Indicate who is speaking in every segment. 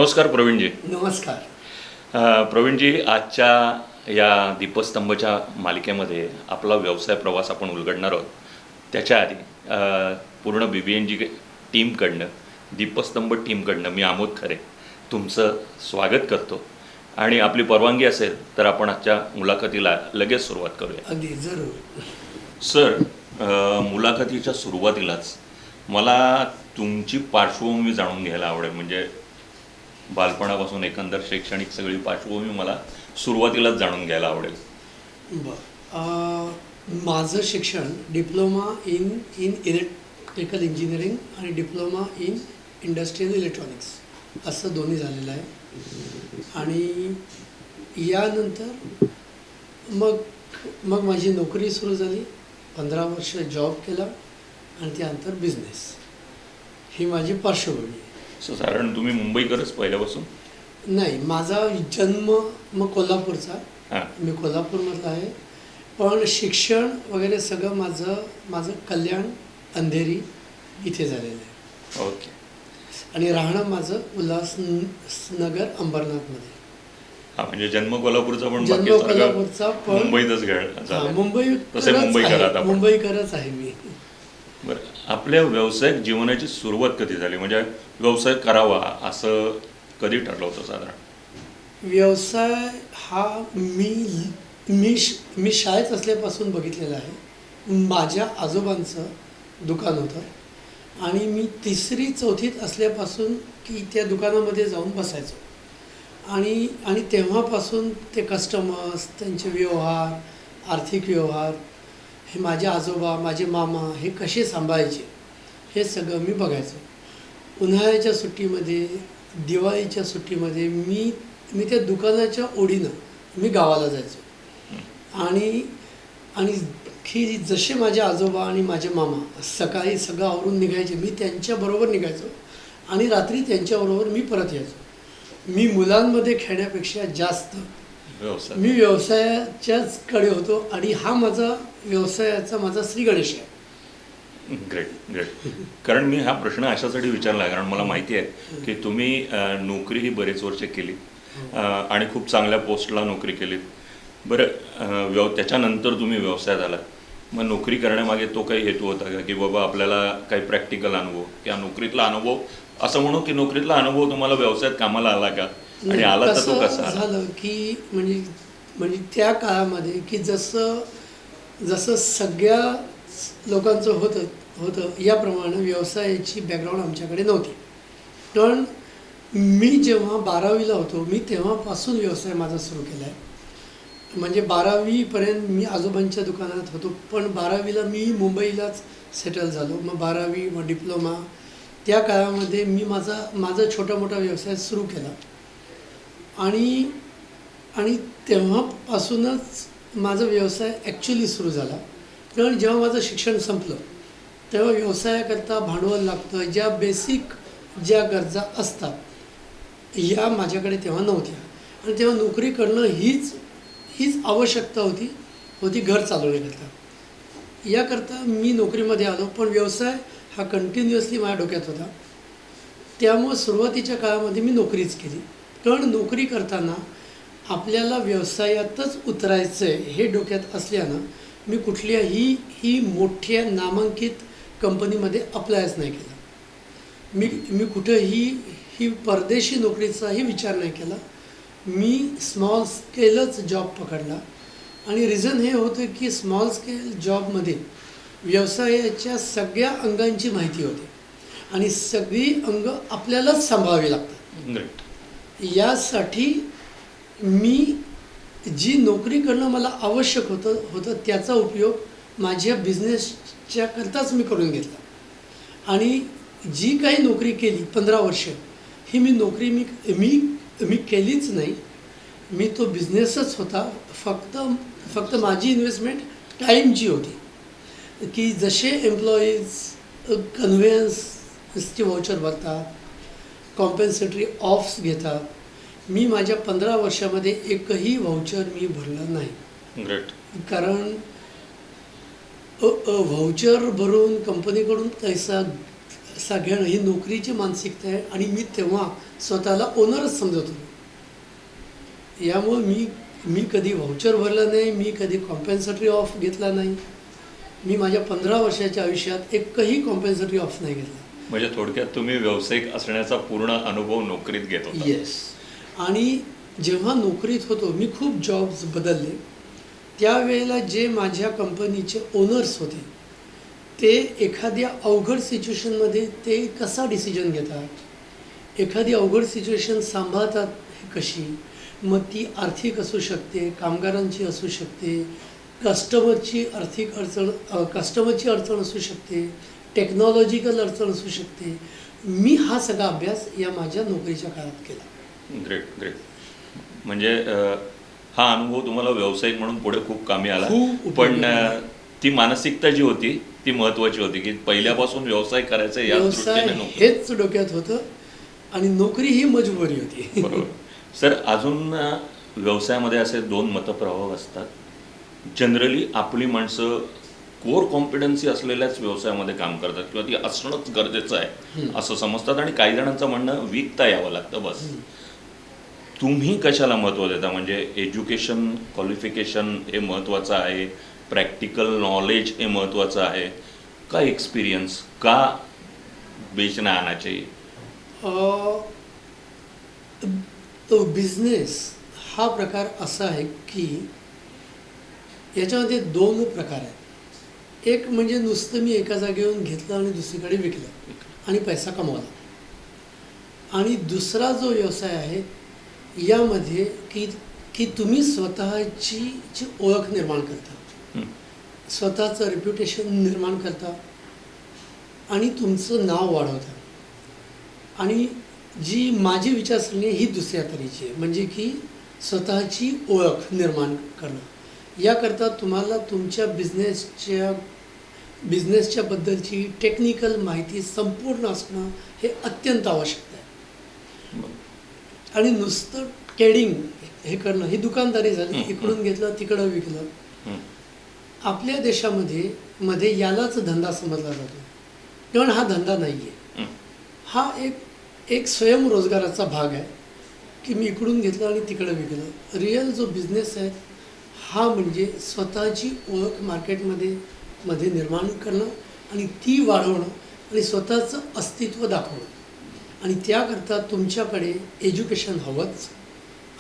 Speaker 1: नमस्कार प्रवीणजी.
Speaker 2: नमस्कार.
Speaker 1: प्रवीणजी, आजच्या या दीपस्तंभच्या मालिकेमध्ये आपला व्यवसाय प्रवास आपण उलगडणार आहोत. त्याच्या आधी पूर्ण BBNG टीमकडनं, दीपस्तंभ टीमकडनं मी आमोद खरे तुमचं स्वागत करतो आणि आपली परवानगी असेल तर आपण आजच्या मुलाखतीला लगेच सुरुवात करूया.
Speaker 2: अगदी जरूर.
Speaker 1: सर, मुलाखतीच्या सुरुवातीलाच मला तुमची पार्श्वभूमी जाणून घ्यायला आवडेल. म्हणजे बालपणापासून एकंदर शैक्षणिक सगळी पार्श्वभूमी मला सुरुवातीलाच जाणून घ्यायला आवडेल.
Speaker 2: माझं शिक्षण डिप्लोमा इन इलेक्ट्रिकल इंजिनिअरिंग आणि डिप्लोमा इन इंडस्ट्रियल इलेक्ट्रॉनिक्स असं दोन्ही झालेलं आहे. आणि यानंतर मग माझी नोकरी सुरू झाली. 15 वर्ष जॉब केला आणि त्यानंतर बिझनेस. ही माझी पार्श्वभूमी आहे.
Speaker 1: साधारण तुम्ही मुंबईकरच पहिल्यापासून?
Speaker 2: नाही, माझा जन्म मग कोल्हापूरचा. मी कोल्हापूरमधला आहे, पण शिक्षण वगैरे सगळं माझं कल्याण अंधेरी इथे झालेलं आहे.
Speaker 1: ओके.
Speaker 2: आणि राहणं माझं उल्हासनगर अंबरनाथमध्ये.
Speaker 1: म्हणजे जन्म कोल्हापूरचा पण
Speaker 2: जन्म कोल्हापूरचा पण
Speaker 1: मुंबईतच
Speaker 2: मुंबईकरच आहे मी.
Speaker 1: बरं, आपल्या व्यावसायिक जीवनाची सुरुवात कधी झाली? म्हणजे व्यवसाय करावा असं कधी ठरलं होतं साधारण?
Speaker 2: व्यवसाय हा मी शाळेत असल्यापासून बघितलेला आहे. माझ्या आजोबांचं दुकान होतं आणि मी 3री-4थीत असल्यापासून की त्या दुकानामध्ये जाऊन बसायचो. आणि तेव्हापासून ते कस्टमर्स, त्यांचे व्यवहार, आर्थिक व्यवहार, हे माझे आजोबा, माझे मामा हे कसे सांभाळायचे हे सगळं मी बघायचो. उन्हाळ्याच्या सुट्टीमध्ये, दिवाळीच्या सुट्टीमध्ये मी त्या दुकानाच्या ओढीनं मी गावाला जायचो. आणि की जसे माझे आजोबा आणि माझे मामा सकाळी सगळं आवरून निघायचे, मी त्यांच्याबरोबर निघायचो आणि रात्री त्यांच्याबरोबर मी परत यायचो. मी मुलांमध्ये खेळण्यापेक्षा जास्त मी व्यवसायाच्याच कडे होतो आणि हा माझा श्री गणेश आहे.
Speaker 1: ग्रेट. कारण मी हा प्रश्न अशासाठी विचारला कारण मला माहिती आहे की तुम्ही नोकरीही बरेच वर्ष केली आणि खूप चांगल्या पोस्टला नोकरी केली. बरं, त्याच्यानंतर तुम्ही व्यवसायात आला. मग नोकरी करण्यामागे तो काही हेतू होता का की बाबा आपल्याला काही प्रॅक्टिकल अनुभव किंवा नोकरीतला अनुभव, असं म्हणू की नोकरीतला अनुभव तुम्हाला व्यवसायात कामाला आला का? आणि आला तर तो कसा
Speaker 2: झालं की म्हणजे त्या काळामध्ये की जसं सगळ्या लोकांचं होतं याप्रमाणे व्यवसायाची बॅकग्राऊंड आमच्याकडे नव्हती. पण मी जेव्हा 12वीला होतो मी तेव्हापासून व्यवसाय माझा सुरू केला आहे. म्हणजे 12वीपर्यंत मी आजोबांच्या दुकानात होतो, पण 12वीला मी मुंबईलाच सेटल झालो. मग 12वी, मग डिप्लोमा. त्या काळामध्ये मी माझा छोटा मोठा व्यवसाय सुरू केला आणि तेव्हापासूनच माझा व्यवसाय ॲक्च्युली सुरू झाला. कारण जेव्हा माझं शिक्षण संपलं तेव्हा व्यवसायाकरता भांडवल लागतं, ज्या बेसिक ज्या गरजा असतात या माझ्याकडे तेव्हा नव्हत्या. आणि तेव्हा नोकरी करणं हीच आवश्यकता होती घर चालवण्याकरता. याकरता मी नोकरीमध्ये आलो, पण व्यवसाय हा कंटिन्युअसली माझ्या डोक्यात होता. त्यामुळे सुरुवातीच्या काळामध्ये मी नोकरीच केली. कारण नोकरी करताना आपल्याला व्यवसायातच उतरायचं आहे हे डोक्यात असल्यानं मी कुठल्याही मोठ्या नामांकित कंपनीमध्ये अप्लायच नाही केला. मी कुठंही परदेशी नोकरीचाही विचार नाही केला. मी स्मॉल स्केलच जॉब पकडला. आणि रिझन हे होतं की स्मॉल स्केल जॉबमध्ये व्यवसायाच्या सगळ्या अंगांची माहिती होते आणि सगळी अंग आपल्यालाच सांभाळावी लागतात. यासाठी मी जी नोकरी करणं मला आवश्यक होतं त्याचा उपयोग माझ्या बिझनेसच्या करताच मी करून घेतला. आणि जी काही नोकरी केली 15 वर्ष ही नोकरी मी केलीच नाही. मी तो बिझनेसच होता. फक्त माझी इन्व्हेस्टमेंट टाईमची होती की जसे एम्प्लॉईज कन्व्हेन्सचे व्हाउचर भरतात, कॉम्पेन्सेटरी ऑफ्स घेतात, मी माझ्या 15 वर्षामध्ये एकही व्हाउचर मी भरलं नाही. कारण व्हाउचर भरून कंपनीकडून पैसा सगळ्यांना ही नोकरीची मानसिकता आहे आणि मी तेव्हा स्वतःला ओनरच समजत होतो. यामुळे मी कधी व्हाउचर भरलं नाही, मी कधी कॉम्पेन्सटरी ऑफ घेतला नाही. मी माझ्या 15 वर्षाच्या आयुष्यात एकही कॉम्पेन्सटरी ऑफ नाही घेतला.
Speaker 1: म्हणजे थोडक्यात तुम्ही व्यावसायिक असण्याचा पूर्ण अनुभव नोकरीत घेत होता.
Speaker 2: येस. आणि जेव्हा नोकरीत होतो मी खूप जॉब्स बदलले. त्यावेळेला जे माझ्या कंपनीचे ओनर्स होते ते एखाद्या अवघड सिच्युएशनमध्ये ते कसा डिसिजन घेतात, एखादी अवघड सिच्युएशन सांभाळतात हे कशी, मग ती आर्थिक असू शकते, कामगारांची असू शकते, कस्टमरची अडचण असू शकते, टेक्नॉलॉजिकल अडचण असू शकते. मी हा सगळा अभ्यास या माझ्या नोकरीच्या काळात केला.
Speaker 1: Great great. म्हणजे हा अनुभव तुम्हाला व्यावसायिक म्हणून पुढे खूप कामी आला.
Speaker 2: खूप
Speaker 1: पण
Speaker 2: उपयोगी आला.
Speaker 1: ती मानसिकता जी होती ती महत्वाची होती की पहिल्यापासून व्यवसाय करायचा या
Speaker 2: व्यवसाय
Speaker 1: दृष्टीने नोकरी.
Speaker 2: हेच डोक्यात होतं आणि नोकरी ही मजबुरी होती.
Speaker 1: बरोबर. सर, अजून व्यवसायामध्ये असे 2 मतप्रवाह असतात. जनरली आपली माणसं कोर कॉम्पिटन्सी असलेल्याच व्यवसायामध्ये काम करतात किंवा ती असणंच गरजेचं आहे असं समजतात आणि काही जणांचं म्हणणं विकता यावं लागतं बस. तुम्ही कशाला महत्त्व देता? म्हणजे एज्युकेशन क्वालिफिकेशन हे महत्त्वाचं आहे, प्रॅक्टिकल नॉलेज हे महत्त्वाचं आहे का, एक्सपिरियन्स का बेचना आना चाहिए?
Speaker 2: तो बिझनेस हा प्रकार असा आहे की याच्यामध्ये 2 प्रकार आहेत. एक म्हणजे नुसतं मी एका जागेवरून घेतलं आणि दुसरीकडे विकलं आणि पैसा कमवला. आणि दुसरा जो व्यवसाय आहे यामध्ये की तुम्ही स्वतःची ओळख निर्माण करता, स्वतःचं रेप्युटेशन निर्माण करता आणि तुमचं नाव वाढवता. आणि जी माझी विचारसरणी ही दुसऱ्या तऱ्हेची आहे, म्हणजे की स्वतःची ओळख निर्माण करणं. याकरता तुम्हाला तुमच्या बिझनेसच्या बद्दलची टेक्निकल माहिती संपूर्ण असणं हे अत्यंत आवश्यक आहे. आणि नुसतं ट्रेडिंग हे करणं ही दुकानदारी झाली, इकडून घेतलं तिकडं विकलं. आपल्या देशामध्ये यालाच धंदा समजला जातो, पण हा धंदा नाही आहे. हा एक स्वयंरोजगाराचा भाग आहे की मी इकडून घेतलं आणि तिकडं विकलं. रिअल जो बिझनेस आहे हा म्हणजे स्वतःची ओळख मार्केटमध्ये निर्माण करणं आणि ती वाढवणं आणि स्वतःचं अस्तित्व दाखवणं. आणि त्याकरता तुमच्याकडे एज्युकेशन हवंच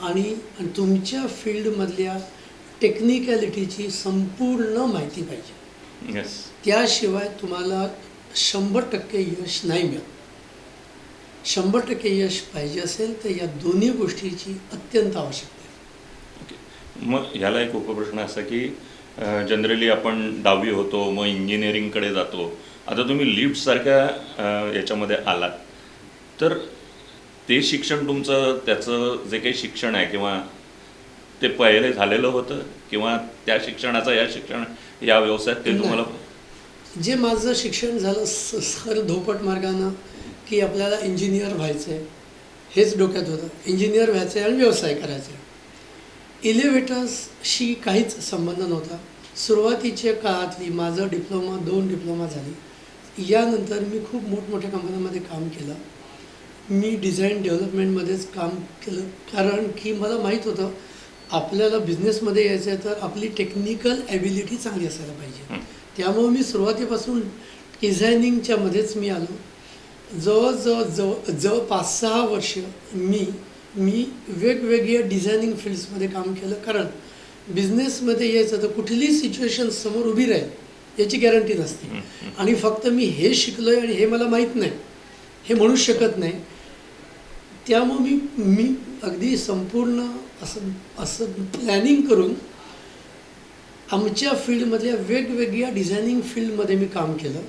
Speaker 2: आणि तुमच्या फील्डमधल्या टेक्निकॅलिटीची संपूर्ण माहिती पाहिजे.
Speaker 1: येस.
Speaker 2: त्याशिवाय तुम्हाला 100% यश नाही मिळत. 100% यश पाहिजे असेल तर या दोन्ही गोष्टीची अत्यंत आवश्यकता आहे.
Speaker 1: मग ह्याला एक उपप्रश्न असा की जनरली आपण 10वी होतो, मग इंजिनिअरिंगकडे जातो. आता तुम्ही लिफ्टसारख्या याच्यामध्ये आलात तर ते शिक्षण तुमचं त्याचं जे काही शिक्षण आहे किंवा ते पहिले झालेलं होतं किंवा त्या शिक्षणाचा या व्यवसायात ते तुम्हाला
Speaker 2: जे माझं शिक्षण झालं सर धोपट मार्गानं की आपल्याला इंजिनियर व्हायचं आहे हेच डोक्यात होतं. इंजिनियर व्हायचं आहे आणि व्यवसाय करायचा आहे. इलेव्हेटर्सशी काहीच संबंध नव्हता. सुरुवातीच्या काळातली माझं 2 डिप्लोमा झाली. यानंतर मी खूप मोठमोठ्या कंपन्यांमध्ये काम केलं. मी डिझाईन डेव्हलपमेंटमध्येच काम केलं, कारण की मला माहीत होतं आपल्याला बिझनेसमध्ये यायचं आहे तर आपली टेक्निकल ॲबिलिटी चांगली असायला पाहिजे. त्यामुळे मी सुरुवातीपासून डिझायनिंगच्या मध्येच मी आलो. जवळ 5-6 वर्ष मी वेगवेगळ्या डिझायनिंग फील्ड्समध्ये काम केलं, कारण बिझनेसमध्ये यायचं तर कुठलीही सिच्युएशन समोर उभी राहील याची गॅरंटी नसते. आणि फक्त मी हे शिकलो आहे आणि हे मला माहीत नाही हे म्हणू शकत नाही. त्यामुळे मी अगदी संपूर्ण असं प्लॅनिंग करून आमच्या फील्डमधल्या वेगवेगळ्या डिझायनिंग फील्डमध्ये मी काम केलं.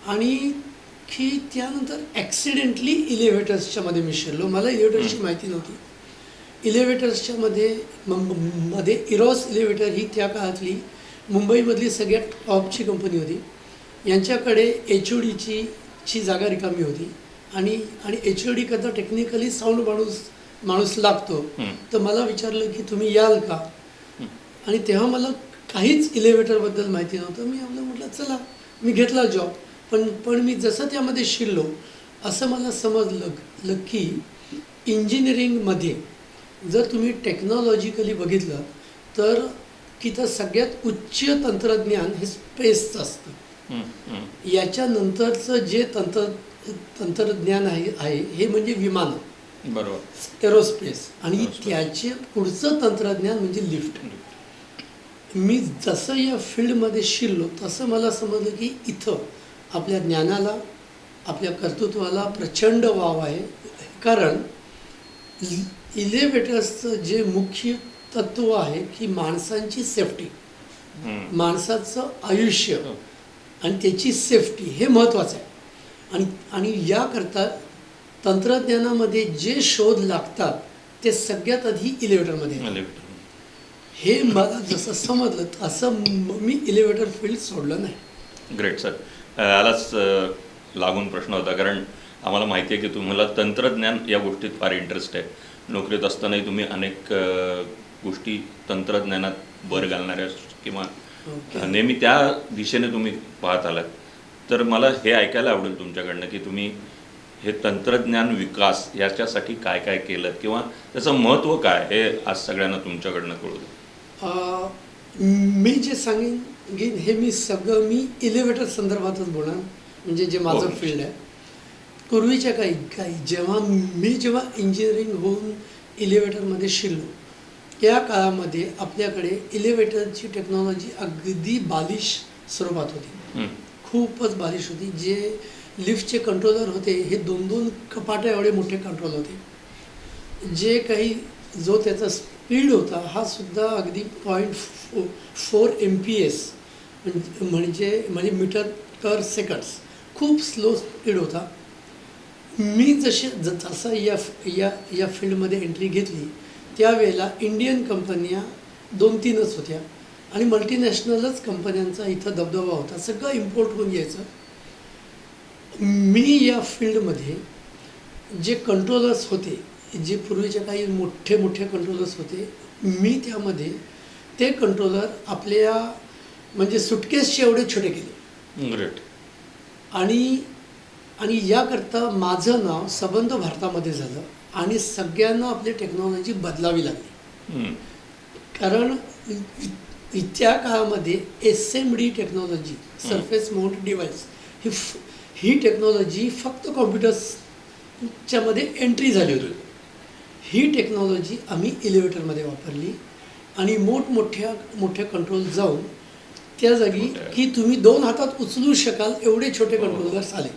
Speaker 2: आणि की त्यानंतर ॲक्सिडेंटली इलेव्हेटर्सच्यामध्ये मी शिरलो. मला इलेव्हेटर्सची माहिती नव्हती. इलेव्हेटर्समध्ये इरॉस इलेव्हेटर ही त्या काळातली मुंबईमधली सगळ्यात टॉपची कंपनी होती. यांच्याकडे HODची जागा रिकामी होती आणि HOD करता टेक्निकली साऊंड माणूस लागतो. तर मला विचारलं की तुम्ही याल का. आणि तेव्हा मला काहीच इलेव्हेटरबद्दल माहिती नव्हतं. मी म्हटलं चला, मी घेतला जॉब पण मी जसं त्यामध्ये शिरलो असं मला समजलं की इंजिनिअरिंगमध्ये जर तुम्ही टेक्नॉलॉजिकली बघितलं तर तिथं सगळ्यात उच्च तंत्रज्ञान हे स्पेसचं असतं. याच्यानंतरचं जे तंत्रज्ञान आहे हे म्हणजे विमानं,
Speaker 1: बरोबर,
Speaker 2: एरोस्पेस, आणि त्याचे पुढचं तंत्रज्ञान म्हणजे लिफ्ट. मी जसं या फील्डमध्ये शिरलो तसं मला समजलं की इथं आपल्या ज्ञानाला, आपल्या कर्तृत्वाला प्रचंड वाव आहे. कारण इलेव्हेटर्सचं जे मुख्य तत्व आहे की माणसांची सेफ्टी, माणसाचं आयुष्य आणि त्याची सेफ्टी हे महत्त्वाचं आहे. आणि याकरता तंत्रज्ञानामध्ये जे शोध लागतात ते सगळ्यात आधी इलेव्हेटरमध्ये येतात. हे मला जसं समजलं तसं मी इलेव्हेटर फील्ड सोडलं नाही.
Speaker 1: Great sir. यालाच लागून प्रश्न होता, कारण आम्हाला माहिती आहे की तुम्हाला तंत्रज्ञान या गोष्टीत फार इंटरेस्ट आहे. नोकरीत असतानाही तुम्ही अनेक गोष्टी तंत्रज्ञानात भर घालणाऱ्या किंवा नेहमी त्या दिशेने तुम्ही पाहत आलात. तर मला हे ऐकायला आवडेल तुमच्याकडनं की तुम्ही हे तंत्रज्ञान विकास याच्यासाठी काय काय केलं किंवा त्याचं महत्त्व काय हे आज सगळ्यांना तुमच्याकडनं कळू दे.
Speaker 2: मी जे सांगेन हे मी इलेव्हेटर संदर्भातच बोलणार, म्हणजे जे माझं फील्ड आहे. पूर्वीच्या काही जेव्हा इंजिनिअरिंग होऊन इलेव्हेटरमध्ये शिरलो त्या काळामध्ये आपल्याकडे इलेव्हेटरची टेक्नॉलॉजी अगदी बालिश स्वरूपात होती, खूपच बालिश होती. जे लिफ्टचे कंट्रोलर होते हे 2-2 कपाट्या एवढे मोठे कंट्रोल होते. जो त्याचा स्पीड होता हा सुद्धा अगदी 0.4 MPS म्हणजे मीटर पर सेकंड्स, खूप स्लो स्पीड होता. मी जसं या फील्डमध्ये एंट्री घेतली त्यावेळेला इंडियन कंपन्या 2-3च होत्या आणि मल्टीनॅशनलच कंपन्यांचा इथं दबदबा होता, सगळं इम्पोर्ट होऊन यायचं. मी या फील्डमध्ये जे कंट्रोलर्स होते, जे पूर्वीचे काही मोठे कंट्रोलर्स होते, मी त्यामध्ये ते कंट्रोलर आपल्या म्हणजे सुटकेसचे एवढे छोटे केले.
Speaker 1: ग्रेट.
Speaker 2: आणि याकरता माझं नाव संबंध भारतामध्ये झालं आणि सगळ्यांना आपली टेक्नॉलॉजी बदलावी लागली. कारण त्या काळामध्ये SMD technology, surface mount device, ही टेक्नॉलॉजी फक्त कॉम्प्युटर्सच्या मध्ये एंट्री झाली होती. ही टेक्नॉलॉजी आम्ही इलेव्हेटरमध्ये वापरली आणि मोठ्या कंट्रोल जाऊन त्या जागी की तुम्ही 2 हातात उचलू शकाल एवढे छोटे कंट्रोलर्स आले.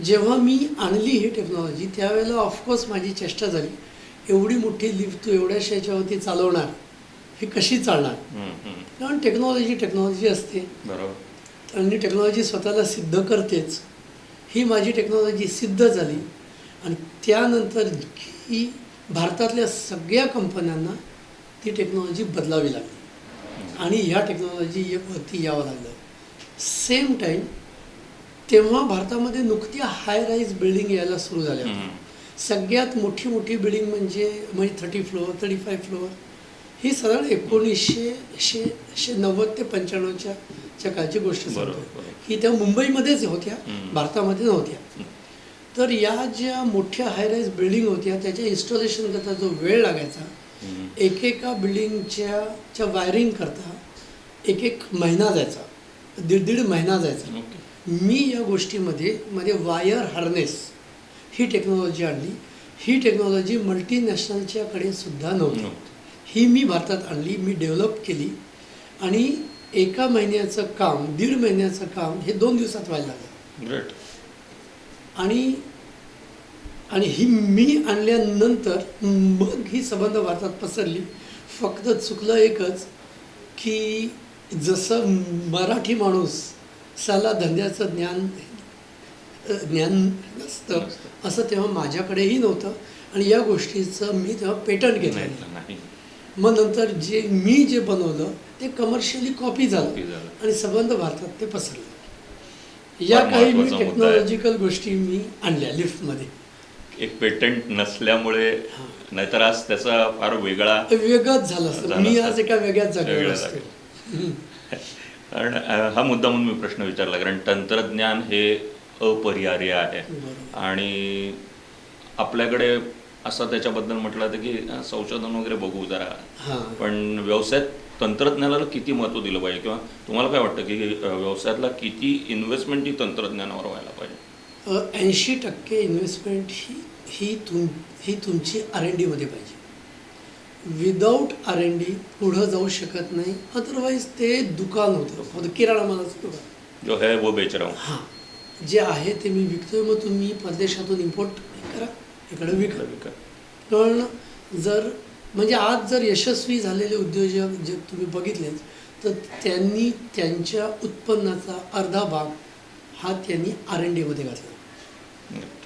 Speaker 2: जेव्हा मी आणली ही टेक्नॉलॉजी त्यावेळेला ऑफकोर्स माझी चेष्टा झाली, एवढी मोठी लिफ्ट तू एवढ्याशा याच्यावरती चालवणार, ही कशी चालणार? कारण टेक्नॉलॉजी असते आणि टेक्नॉलॉजी स्वतःला सिद्ध करतेच. ही माझी टेक्नॉलॉजी सिद्ध झाली आणि त्यानंतर ही भारतातल्या सगळ्या कंपन्यांना ती टेक्नॉलॉजी बदलावी लागली आणि ह्या टेक्नॉलॉजीवरती यावं लागलं. सेम टाईम तेव्हा भारतामध्ये नुकत्या हाय राईज बिल्डिंग यायला सुरू झाल्या होत्या. सगळ्यात मोठी बिल्डिंग म्हणजे 30 फ्लोअर 35 फ्लोअर ही साधारण 1990 ते 95च्या काळची गोष्ट सांगतो की त्या मुंबईमध्येच होत्या, भारतामध्ये नव्हत्या. तर या ज्या मोठ्या हाय राईज बिल्डिंग होत्या त्याच्या इन्स्टॉलेशन करता जो वेळ लागायचा, एकेका बिल्डिंगच्या वायरिंग करता एक महिना जायचा, 1.5 महिना जायचा. मी या गोष्टीमध्ये वायर हार्नेस ही टेक्नॉलॉजी आणली. ही टेक्नॉलॉजी मल्टीनॅशनलच्याकडे सुद्धा नव्हती, ही मी भारतात आणली, मी डेव्हलप केली आणि 1 महिन्याचं काम 1.5 महिन्याचं काम हे 2 दिवसात व्हायला लागलं.
Speaker 1: ग्रेट.
Speaker 2: आणि ही मी आणल्यानंतर मग ही संबंध भारतात पसरली. फक्त चुकलं एकच की जसं मराठी माणूस साला धंद्याचं ज्ञान नसतं असं तेव्हा माझ्याकडेही नव्हतं आणि या गोष्टीचं मी तेव्हा पेटंट घेतलं नाही. मग नंतर जे बनवलं ते कमर्शियली कॉपी झालं आणि संबंध भारतात ते पसरलं. या काही मी टेक्नॉलॉजिकल गोष्टी मी आणल्या लिफ्टमध्ये.
Speaker 1: एक पेटंट नसल्यामुळे, नाहीतर आज त्याचा फार वेगळंच
Speaker 2: झालं असतं. मी आज एका वेगळ्याच जागेवर असतो.
Speaker 1: कारण हा मुद्दा म्हणून मी प्रश्न विचारला, कारण तंत्रज्ञान हे अपरिहार्य आहे
Speaker 2: बरोबर.
Speaker 1: आणि आपल्याकडे असं त्याच्याबद्दल म्हटलं होतं की संशोधन वगैरे बघू जरा,
Speaker 2: हां.
Speaker 1: पण व्यवसायात तंत्रज्ञानाला किती महत्त्व दिलं पाहिजे, किंवा तुम्हाला काय वाटतं की व्यवसायातला किती इन्व्हेस्टमेंट ही तंत्रज्ञानावर व्हायला पाहिजे?
Speaker 2: 80% इन्व्हेस्टमेंट ही तुमची R&D मध्ये पाहिजे. विदाऊट R&D पुढं जाऊ शकत नाही. अदरवाईज ते दुकान होतं, फक्त किराणा मालाचं दुकान.
Speaker 1: जो है वो बेच रहा हूँ.
Speaker 2: हां, जे आहे ते मी विकतोय, मग तुम्ही परदेशातून इम्पोर्ट करा, इकडे विका. पण म्हणजे आज जर यशस्वी झालेले उद्योजक जे तुम्ही बघितले, तर त्यांनी त्यांच्या उत्पन्नाचा अर्धा भाग हा त्यांनी R&D मध्ये घातला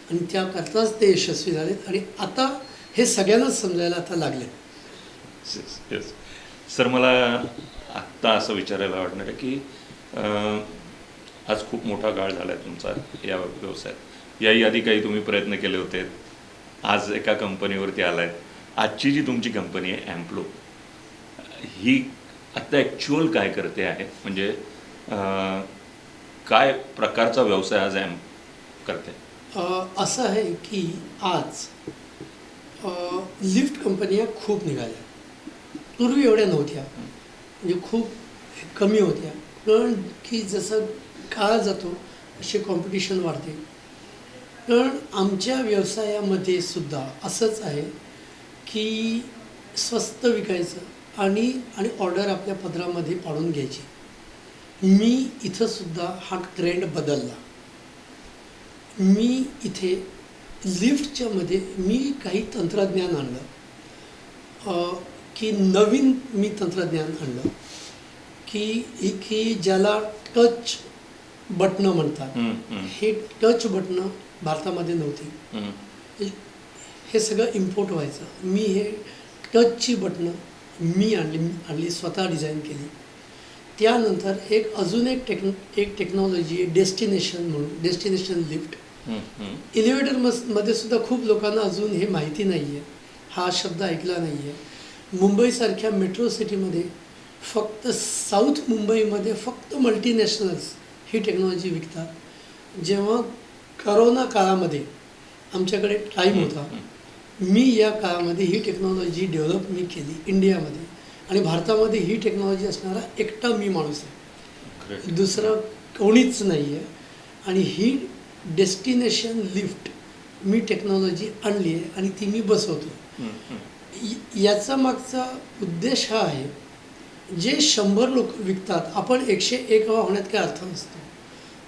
Speaker 2: आणि त्याकरताच ते यशस्वी झालेत आणि आता हे सगळ्यांनाच समजायला आता लागले.
Speaker 1: येस सर, मला आत्ता असं विचारायला वाटणार आहे की आज खूप मोठा काळ झाला आहे तुमचा या व्यवसायात. याही आधी काही तुम्ही प्रयत्न केले होते, आज एका कंपनीवरती आला आहे. आजची जी तुमची कंपनी आहे ॲम्प्लो, ही आत्ता ॲक्च्युअल काय करते आहे, म्हणजे काय प्रकारचा व्यवसाय आज करते?
Speaker 2: असं आहे की आज लिफ्ट कंपन्या खूप निघाल्या. पूर्वी एवढ्या नव्हत्या, म्हणजे खूप कमी होत्या. पण की जसं काळ जातो असे कॉम्पिटिशन वाढते. पण आमच्या व्यवसायामध्ये सुद्धा असंच आहे की स्वस्त विकायचं आणि ऑर्डर आपल्या पदरामध्ये पाडून घ्यायची. मी इथं सुद्धा हा ट्रेंड बदलला. मी इथे लिफ्टच्या मध्ये मी काही तंत्रज्ञान आणलं, की नवीन मी तंत्रज्ञान आणलं की ज्याला टच बटणं म्हणतात. हे टच बटणं भारतामध्ये नव्हती, हे सगळं इम्पोर्ट व्हायचं. मी हे टचची बटणं मी आणली स्वतः डिझाईन केली. त्यानंतर अजून एक टेक्नॉलॉजी आहे डेस्टिनेशन म्हणून, डेस्टिनेशन लिफ्ट. मध्ये सुद्धा खूप लोकांना अजून हे माहिती नाही आहे, हा शब्द ऐकला नाही आहे. मुंबईसारख्या मेट्रो सिटीमध्ये फक्त साऊथ मुंबईमध्ये फक्त मल्टीनॅशनल्स ही टेक्नॉलॉजी विकतात. जेव्हा करोना काळामध्ये आमच्याकडे टाईम होता, मी या काळामध्ये ही टेक्नॉलॉजी डेव्हलप केली इंडियामध्ये, आणि भारतामध्ये ही टेक्नॉलॉजी असणारा एकटा मी माणूस आहे, दुसरं कोणीच नाही आहे. आणि ही डेस्टिनेशन लिफ्ट मी टेक्नॉलॉजी आणली आहे आणि ती मी बसवतो. याचा मागचा उद्देश हा आहे, जे 100 लोक विकतात, आपण 101 होण्यात काय अर्थ नसतो.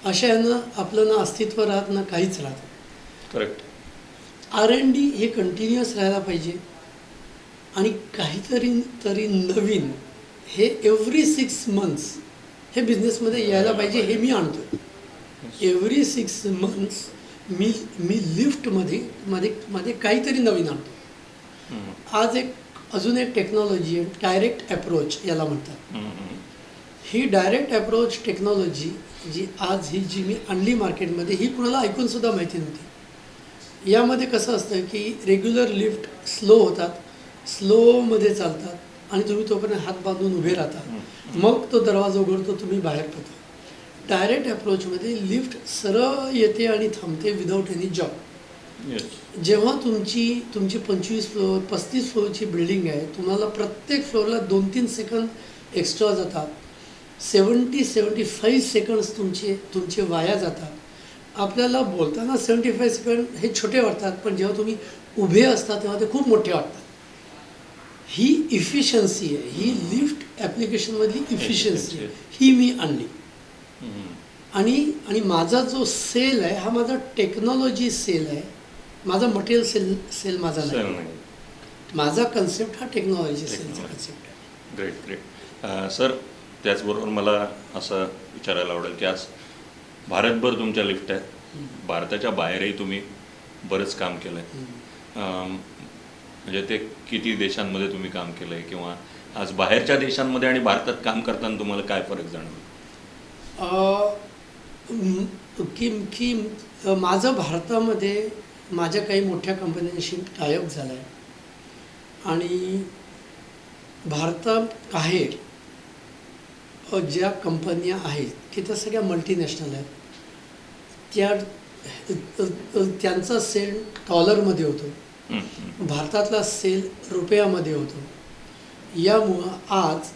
Speaker 2: अशा यानं आपलं ना अस्तित्व राहत ना काहीच राहत.
Speaker 1: करेक्ट.
Speaker 2: R&D हे कंटिन्युअस राहायला पाहिजे आणि काहीतरी नवीन हे एव्हरी 6 मंथ्स हे बिझनेसमध्ये यायला पाहिजे. हे मी आणतो. एव्हरी 6 मंथ्स मी लिफ्टमध्ये काहीतरी नवीन आणतो. आज अजून एक टेक्नॉलॉजी आहे, डायरेक्ट अप्रोच याला म्हणतात. ही डायरेक्ट अप्रोच टेक्नॉलॉजी जी मी आणली मार्केटमध्ये, ही कुणाला ऐकून सुद्धा माहिती नव्हती. यामध्ये कसं असतं की रेग्युलर लिफ्ट स्लो होतात, स्लोमध्ये चालतात आणि तुम्ही तोपर्यंत हात बांधून उभे राहता, मग तो दरवाजा उघडतो, तुम्ही बाहेर पडता. डायरेक्ट अप्रोचमध्ये लिफ्ट सरळ येते आणि थांबते विदाऊट एनी जॉब. जेव्हा तुमची 25 फ्लोअर 35 फ्लोअरची बिल्डिंग आहे, तुम्हाला प्रत्येक फ्लोअरला 2-3 सेकंद एक्स्ट्रा जातात. 70-75 सेकंड्स तुमचे वाया जातात. आपल्याला बोलताना 75 सेकंड हे छोटे वाटतात, पण जेव्हा तुम्ही उभे असता तेव्हा ते खूप मोठे वाटतात. ही इफिशियन्सी आहे, ही लिफ्ट ॲप्लिकेशनमधली इफिशियन्सी आहे, ही मी आणली. आणि माझा जो सेल आहे हा माझा टेक्नॉलॉजी सेल आहे, माझा मटेरियल सेल माझा नाही. माझा कन्सेप्ट हा टेक्नॉलॉजी सेलचा कन्सेप्ट आहे.
Speaker 1: ग्रेट. सर, त्याचबरोबर मला असं विचारायला आवडेल की आज भारतभर तुमच्या लिफ्ट आहेत, भारताच्या बाहेरही तुम्ही बरंच काम केलं आहे. म्हणजे ते किती देशांमध्ये तुम्ही काम केलं आहे, किंवा आज बाहेरच्या देशांमध्ये आणि भारतात काम करताना तुम्हाला काय फरक जाणवला?
Speaker 2: की माझं भारतामध्ये माझ्या काही मोठ्या कंपन्यांशी टायअप झाला आहे आणि भारताबाहेर ज्या कंपन्या आहेत की त्या सगळ्या मल्टीनॅशनल आहेत, त्या त्यांचा सेल डॉलरमध्ये होतो,
Speaker 1: हं, हं.
Speaker 2: भारतातला सेल रुपयामध्ये होतो. यामुळं आज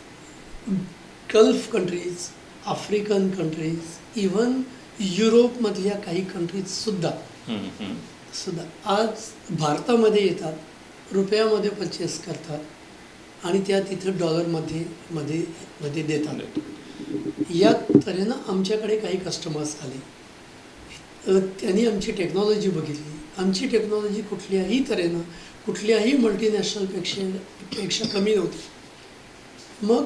Speaker 2: gulf countries, African countries, even युरोपमधल्या काही कंट्रीजसुद्धा
Speaker 1: हं, हं.
Speaker 2: आज भारतामध्ये येतात, रुपयामध्ये परचेस करतात आणि त्या तिथं डॉलरमध्ये मध्ये मध्ये देतात. या तऱ्हेनं आमच्याकडे काही कस्टमर्स आले. त्यांनी आमची टेक्नॉलॉजी बघितली. आमची टेक्नॉलॉजी कुठल्याही तऱ्हेनं कुठल्याही पेक्षा कमी नव्हती. मग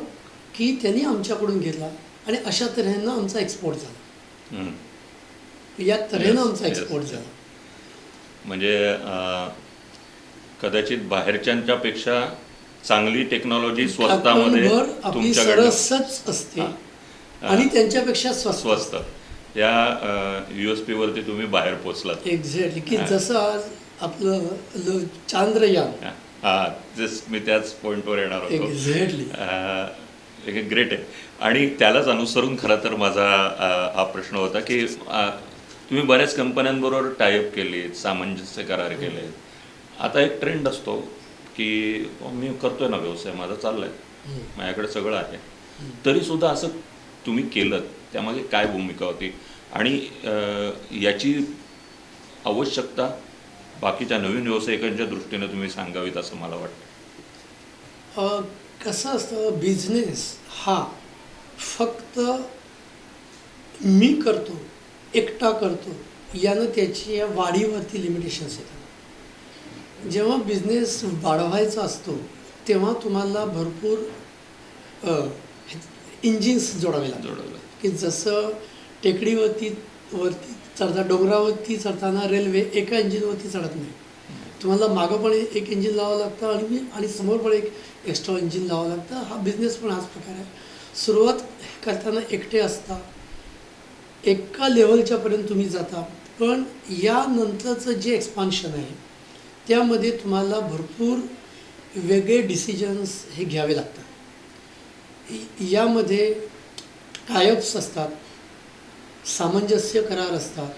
Speaker 2: की त्यांनी आमच्याकडून घेतला आणि अशा तऱ्हेनं आमचा एक्सपोर्ट झाला.
Speaker 1: हं.
Speaker 2: या तऱ्हेनं
Speaker 1: Yes,
Speaker 2: आमचा
Speaker 1: yes,
Speaker 2: एक्सपोर्ट
Speaker 1: yes.
Speaker 2: झाला.
Speaker 1: म्हणजे कदाचित बाहेरच्यांच्या पेक्षा चांगली टेक्नॉलॉजी स्वस्तामध्ये
Speaker 2: काकणभर आपली
Speaker 1: तुमच्याकडनं
Speaker 2: सरसच असते
Speaker 1: हां.
Speaker 2: आणि त्यांच्यापेक्षा स्वस्त.
Speaker 1: स्वस्त या USP वरती तुम्ही बाहेर पोचलात.
Speaker 2: एक्झॅक्टली की
Speaker 1: हां.
Speaker 2: जसं आज आपलं चांद्रयान.
Speaker 1: हा जस्ट मी त्याच पॉईंटवर येणार होतो.
Speaker 2: एक्झॅक्टली.
Speaker 1: ग्रेट आहे. आणि त्यालाच अनुसरून खरं तर माझा हा प्रश्न होता की तुम्ही बऱ्याच कंपन्यांबरोबर टायअप केले, सामंजस्य करार केले. आता एक ट्रेंड असतो की मी करतोय ना व्यवसाय, माझा चाललाय, माझ्याकडे सगळं आहे, तरीसुद्धा असं तुम्ही केलं, त्यामागे काय भूमिका होती आणि याची आवश्यकता बाकीच्या नवीन व्यावसायिकांच्या दृष्टीने तुम्ही सांगावीत असं मला वाटतं.
Speaker 2: कसं असतं, बिझनेस हा फक्त मी करतो, एकटा करतो, यानं त्याची वाढीवरती लिमिटेशन्स येतात. जेव्हा बिझनेस वाढवायचा असतो तेव्हा तुम्हाला भरपूर इंजिन्स जोडावे लागतात.
Speaker 1: जोडवलं.
Speaker 2: की जसं टेकडीवरती चढता, डोंगरावरती चढताना रेल्वे एका इंजिनवरती चढत नाही. तुम्हाला मागं पण एक इंजिन लावावं लागतं आणि समोर पण एक एक्स्ट्रा इंजिन लावावं लागतं. हा बिझनेस पण हाच प्रकार आहे. सुरुवात करताना एकटे असता, एका लेवलच्यापर्यंत तुम्ही जाता, पण यानंतरचं जे एक्सपान्शन आहे त्यामध्ये तुम्हाला भरपूर वेगळे डिसिजन्स हे घ्यावे लागतात. यामध्ये टायअप्स असतात, सामंजस्य करार असतात,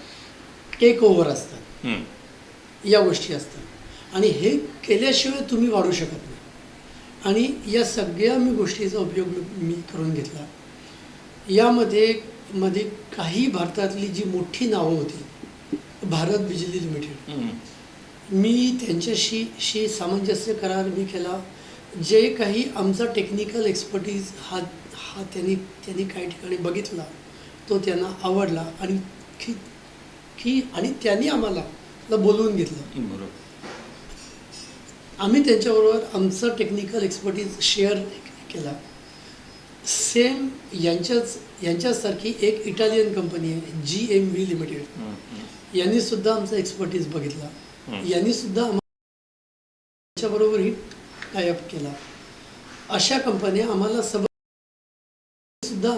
Speaker 2: टेक ओव्हर असतात,
Speaker 1: हं.
Speaker 2: या गोष्टी असतात आणि हे केल्याशिवाय तुम्ही वाढू शकत नाही. आणि या सगळ्या गोष्टीचा उपयोग मी करून घेतला. यामध्ये काही भारतातली जी मोठी नावं होती, भारत बिजली लिमिटेड,
Speaker 1: हं.
Speaker 2: मी त्यांच्याशी सामंजस्य करार मी केला. जे काही आमचा टेक्निकल एक्सपर्टीज हा त्यांनी काही ठिकाणी बघितला, तो त्यांना आवडला आणि त्यांनी आम्हाला बोलवून घेतलं.
Speaker 1: बरोबर.
Speaker 2: आम्ही त्यांच्याबरोबर आमचा टेक्निकल एक्सपर्टीज शेअर केला. सेम यांच्यासारखी एक इटालियन कंपनी आहे, GMV लिमिटेड,
Speaker 1: हं, हं.
Speaker 2: यांनीसुद्धा आमचा एक्सपर्टीज बघितला. यांनीसुद्धा आमच्याबरोबरही टायअप केला. अशा कंपन्या आम्हाला सुद्धा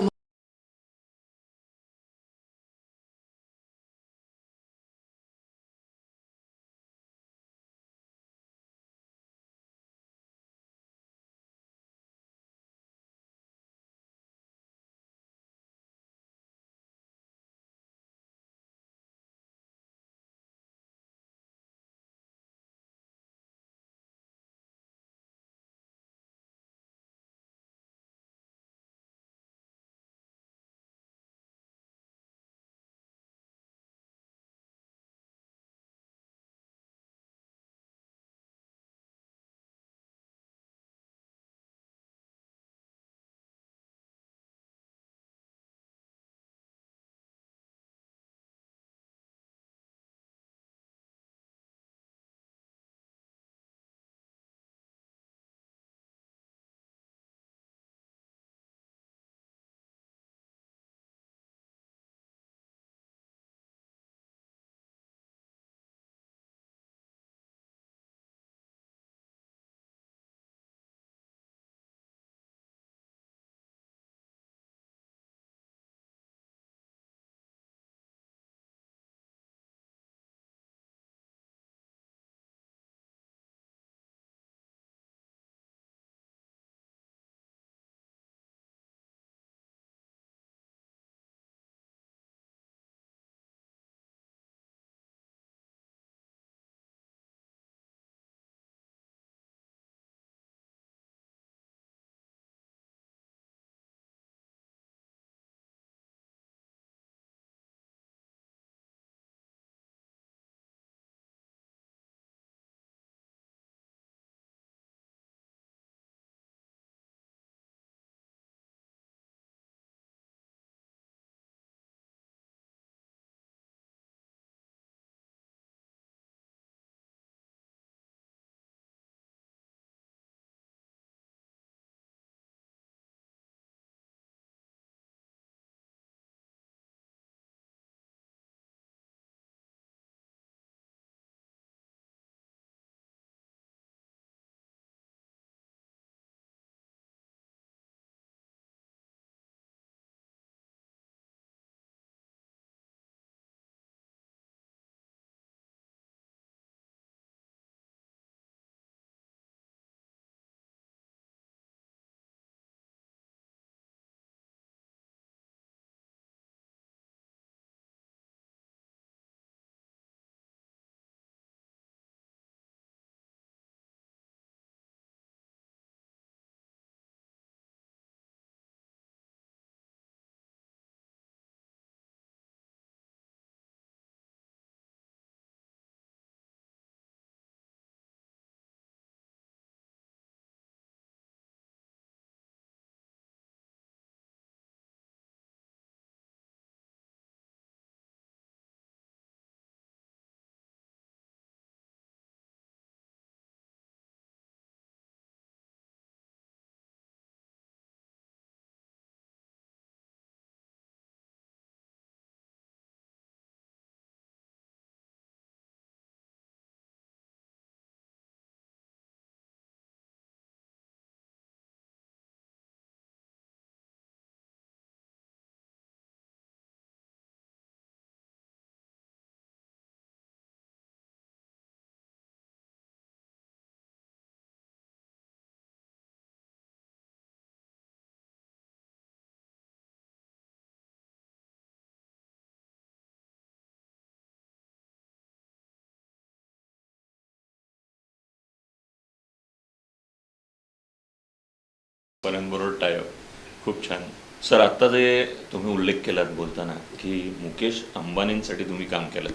Speaker 1: पर्यंतबरोबर टायअप खूप छान. सर, आत्ता जे तुम्ही उल्लेख केलात बोलताना की मुकेश अंबानींसाठी तुम्ही काम केलं,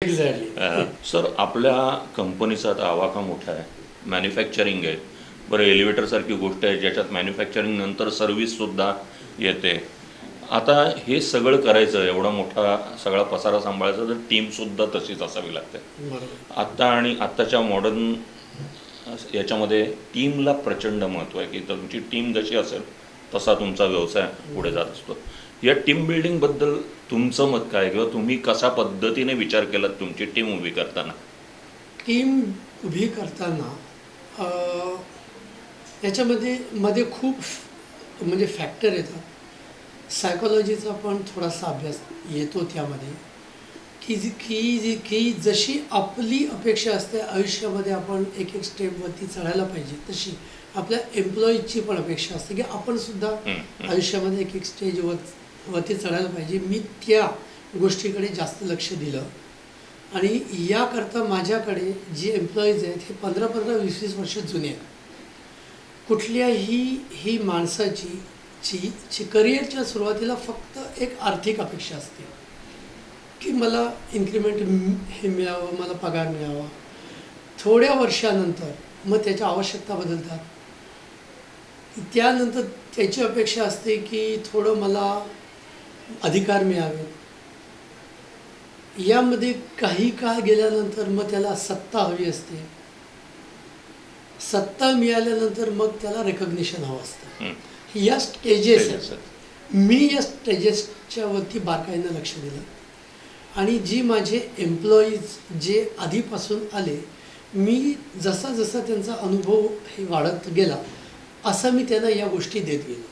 Speaker 2: एक्झॅक्टली.
Speaker 1: सर, आपल्या कंपनीचा आता आवाका मोठा आहे, मॅन्युफॅक्चरिंग आहे. बरं, एलिव्हेटरसारखी गोष्ट आहे ज्याच्यात मॅन्युफॅक्चरिंग नंतर सर्व्हिससुद्धा येते. आता हे सगळं करायचं, एवढा मोठा सगळा पसारा सांभाळायचा, तर टीमसुद्धा तशीच असावी लागते.
Speaker 2: बरोबर.
Speaker 1: आत्ता आणि आत्ताच्या मॉडर्न याच्यामध्ये टीमला प्रचंड महत्त्व आहे, की तुमची टीम जशी असेल तसा तुमचा व्यवसाय पुढे जात असतो. या टीम बिल्डिंगबद्दल तुमचं मत काय, किंवा तुम्ही कशा पद्धतीने विचार केलात तुमची टीम उभी करताना?
Speaker 2: टीम उभी करताना याच्यामध्ये खूप म्हणजे फॅक्टर येतात. सायकोलॉजीचा पण थोडासा अभ्यास येतो त्यामध्ये, की जशी आपली अपेक्षा असते आयुष्यामध्ये आपण एक एक स्टेपवरती चढायला पाहिजे, तशी आपल्या एम्प्लॉईजची पण अपेक्षा असते की आपण सुद्धा आयुष्यामध्ये एक एक स्टेजवरती चढायला पाहिजे. मी त्या गोष्टीकडे जास्त लक्ष दिलं आणि याकरता माझ्याकडे जे एम्प्लॉईज आहेत हे 15-15, 20-20 वर्ष जुने आहेत. कुठल्याही माणसाची करिअरच्या सुरुवातीला फक्त एक आर्थिक अपेक्षा असते की मला इन्क्रिमेंट हे मिळावं, मला पगार मिळावा. थोड्या वर्षानंतर मग त्याच्या आवश्यकता बदलतात. त्यानंतर त्याची अपेक्षा असते की थोडं मला अधिकार मिळावेत. यामध्ये काही काळ गेल्यानंतर मग त्याला सत्ता हवी असते. सत्ता मिळाल्यानंतर मग त्याला रेकग्निशन हवं असतं. या स्टेजेस आहेत. मी या स्टेजेसच्या वरती बारकाईनं लक्ष दिलं आणि जी माझे एम्प्लॉईज जे आधीपासून आले, मी जसा जसा त्यांचा अनुभव हे वाढत गेला असं मी त्यांना या गोष्टी देत गेलो.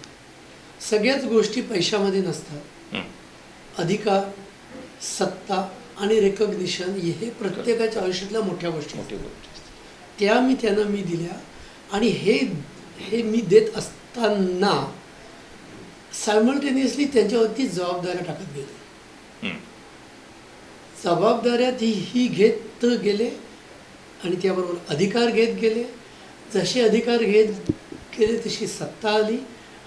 Speaker 2: सगळ्याच गोष्टी पैशामध्ये नसतात. अधिकार, सत्ता आणि रेकग्निशन हे प्रत्येकाच्या आयुष्यातल्या मोठ्या गोष्टी असतात. त्या मी त्यांना दिल्या आणि हे मी देत असताना सायमल्टेनियसली त्यांच्यावरती जबाबदाऱ्या टाकत गेले.
Speaker 1: हं.
Speaker 2: जबाबदाऱ्या ही घेत गेले आणि त्याबरोबर अधिकार घेत गेले. जसे अधिकार घेत गेले तशी सत्ता आली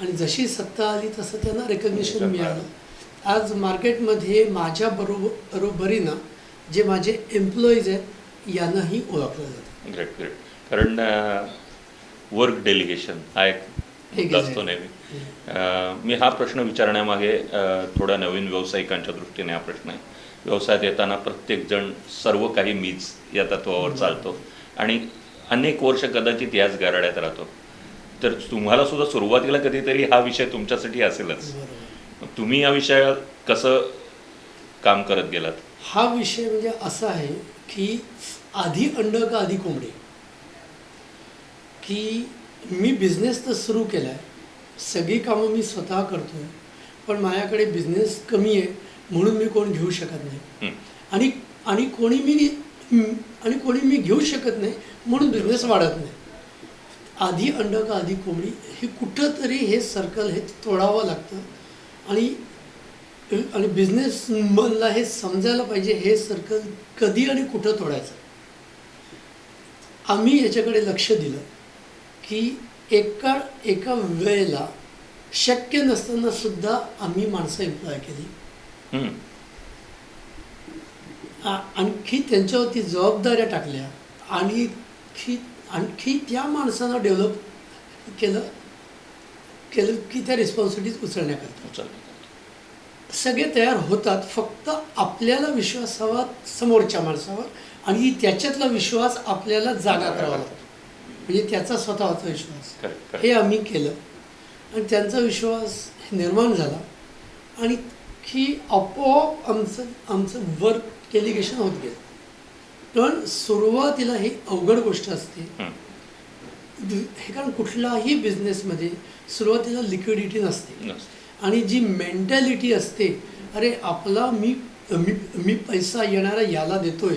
Speaker 2: आणि जशी सत्ता आली तसं त्यांना रेकग्निशन मिळालं. आज मार्केटमध्ये माझ्या बरोबरीनं जे माझे एम्प्लॉईज आहेत यांनाही ओळखलं जातं.
Speaker 1: Great great. कारण वर्क डेलिगेशन हा एक मुद्दा असतो नेहमी. मी हा प्रश्न विचारण्यामागे थोड्या नवीन व्यावसायिकांच्या दृष्टीने हा प्रश्न आहे. व्यवसायात येताना प्रत्येकजण सर्व काही मीच या तत्वावर चालतो आणि अनेक वर्ष कदाचित याच गाराड्यात राहतो. तर तुम्हाला सुद्धा सुरुवातीला कधीतरी हा विषय तुमच्यासाठी असेलच.
Speaker 2: बरोबर.
Speaker 1: तुम्ही या विषयात कसं काम करत गेलात?
Speaker 2: हा विषय म्हणजे असा आहे की आधी अंड का आधी कोंबडी, की मी बिझनेस तर सुरू केला आहे, सगळी कामं मी स्वतः करतो आहे, पण माझ्याकडे बिझनेस कमी आहे म्हणून मी कोण घेऊ शकत नाही. आणि आणि कोणी मी घेऊ शकत नाही म्हणून बिझनेस वाढत नाही. आधी अंड का आधी कोंबडी हे कुठंतरी हे सर्कल हे तोडावं लागतं आणि बिझनेसमनला हे समजायला पाहिजे हे सर्कल कधी आणि कुठं तोडायचं. आम्ही याच्याकडे लक्ष दिलं की एका वेळेला शक्य नसताना सुद्धा आम्ही माणसं एम्प्लॉय केली. आणखी त्यांच्यावरती जबाबदाऱ्या टाकल्या आणि आणखी त्या माणसांना डेव्हलप केलं की त्या रिस्पॉन्सिबिलिटीज उचलण्याकरता सगळे तयार होतात. फक्त आपल्याला विश्वास हवा समोरच्या माणसावर आणि त्याच्यातला विश्वास आपल्याला जागा करावा लागतो. म्हणजे त्याचा स्वतःचा विश्वास हे आम्ही केलं आणि त्यांचा विश्वास निर्माण झाला आणि की आपोआप आमचं वर्क डेलिगेशन होत गेलं. पण सुरुवातीला ही अवघड गोष्ट असते हे, कारण कुठलाही बिझनेसमध्ये सुरुवातीला लिक्विडिटी नसते आणि जी मेंटॅलिटी असते, अरे आपला मी पैसा येणारा याला देतोय,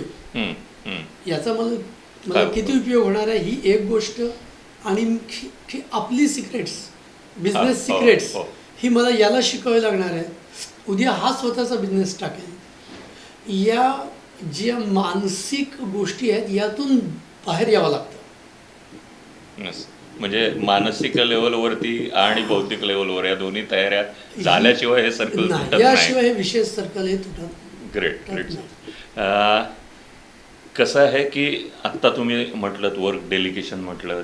Speaker 2: याचा मला किती उपयोग होणार आहे ही एक गोष्ट, आणि आपली सिक्रेट्स, बिझनेस सिक्रेट्स ही मला याला शिकावी लागणार आहे, उद्या हा स्वतःचा बिझनेस टाकेल. या ज्या मानसिक गोष्टी आहेत यातून बाहेर यावं लागतं.
Speaker 1: म्हणजे मानसिक लेवलवरती आणि बौद्धिक लेवलवर या दोन्ही तयाऱ्यात झाल्याशिवाय हे सर्कल तुटत नाही.
Speaker 2: याशिवाय हे विशेष सर्कल हे तुटत.
Speaker 1: Great great. कसं आहे की आत्ता तुम्ही म्हटलं वर्क डेलिगेशन म्हटलं,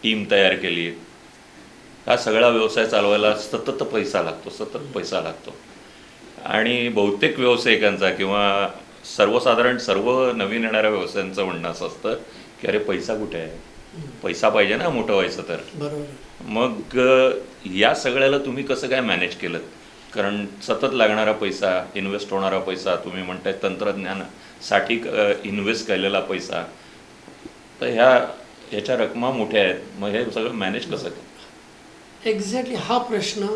Speaker 1: टीम तयार केली. हा सगळा व्यवसाय चालवायला सतत पैसा लागतो आणि बहुतेक व्यावसायिकांचा किंवा सर्वसाधारण सर्व नवीन येणाऱ्या व्यवसायांचं म्हणणं असं असतं की अरे पैसा कुठे आहे, पैसा पाहिजे ना मोठं व्हायचं तर.
Speaker 2: बरोबर.
Speaker 1: मग या सगळ्याला तुम्ही कसं काय मॅनेज केलं? कारण सतत लागणारा पैसा, इन्व्हेस्ट होणारा पैसा, तुम्ही म्हणताय तंत्रज्ञानासाठी इन्व्हेस्ट केलेला पैसा, तर ह्याच्या रकमा मोठ्या आहेत. मग हे सगळं मॅनेज कसं काय?
Speaker 2: एक्झॅक्टली हा प्रश्न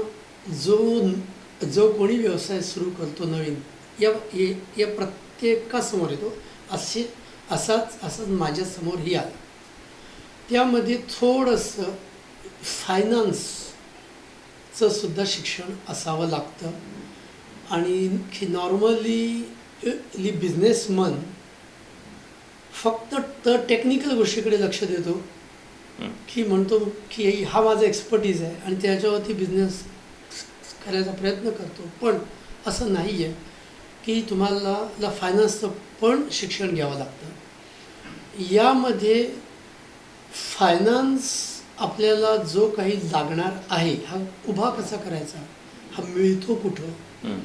Speaker 2: जो कोणी व्यवसाय सुरू करतो नवीन, या प्रत्येकासमोर येतो. असाच माझ्यासमोरही आला. त्यामध्ये थोडंसं फायनान्सचं सुद्धा शिक्षण असावं लागतं आणि नॉर्मली बिझनेसमन फक्त टेक्निकल गोष्टीकडे लक्ष देतो की म्हणतो की हा माझा एक्सपर्टीज आहे आणि त्याच्यावरती बिझनेस करायचा प्रयत्न करतो. पण असं नाही आहे की तुम्हाला फायनान्सचं पण शिक्षण घ्यावं लागतं. यामध्ये फायनान्स आपल्याला जो काही लागणार आहे हा उभा कसा करायचा, हा मिळतो कुठं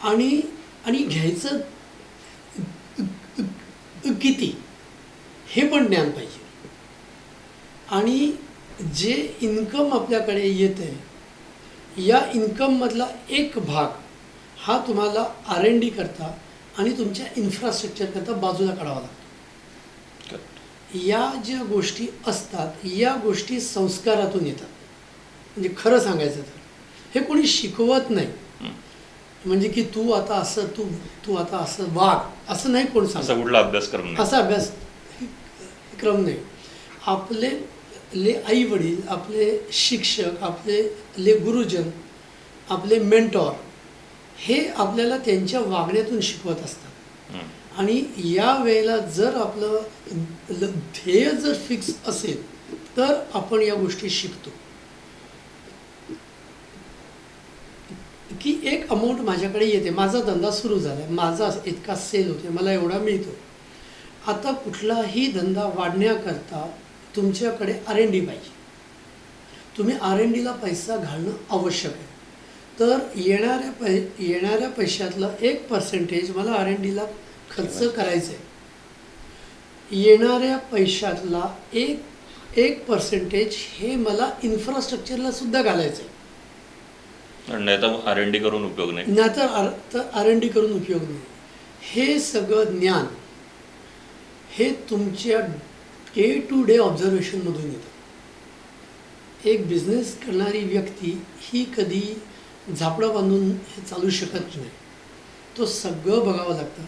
Speaker 2: आणि घ्यायचं किती हे पण ज्ञान पाहिजे. आणि जे इन्कम आपल्याकडे येतं आहे या इन्कममधला एक भाग हा तुम्हाला R&D करता आणि तुमच्या इन्फ्रास्ट्रक्चर करता बाजूला काढावा लागतो. या ज्या गोष्टी असतात या गोष्टी संस्कारातून येतात. म्हणजे खरं सांगायचं तर हे कोणी शिकवत नाही. म्हणजे की तू आता असं तू आता असं वाग असं नाही कोण सांगत.
Speaker 1: कुठला अभ्यासक्रम नाही,
Speaker 2: असा अभ्यास क्रम नाही. आपले आई वडील, आपले शिक्षक, आपले गुरुजन, आपले मेंटॉर हे आपल्याला त्यांच्या वागण्यातून शिकवत असतात. आणि या वेळेला जर आपलं ध्येय जर फिक्स असेल तर आपण या गोष्टी शिकतो. की एक अमाऊंट माझ्याकडे येते, माझा धंदा सुरू झाला आहे, माझा इतका सेल होते, मला एवढा मिळतो. आता कुठलाही धंदा वाढण्याकरता तुमच्याकडे R&D पाहिजे. तुम्ही R&Dला पैसा घालणं आवश्यक आहे. तर येणाऱ्या पैशातलं 1% मला R&Dला खर्च करायचं आहे. येणाऱ्या पैशातला 1% हे मला इन्फ्रास्ट्रक्चरला सुद्धा घालायचं आहे.
Speaker 1: नाही तर R&D करून उपयोग नाही.
Speaker 2: नाहीतर R&D करून उपयोग नाही. हे सगळं ज्ञान हे तुमच्या डे टू डे ऑब्झर्वेशनमधून येतं. एक बिझनेस करणारी व्यक्ती ही कधी झापडं बांधून हे चालू शकत नाही. तो सगळं बघावं लागतं,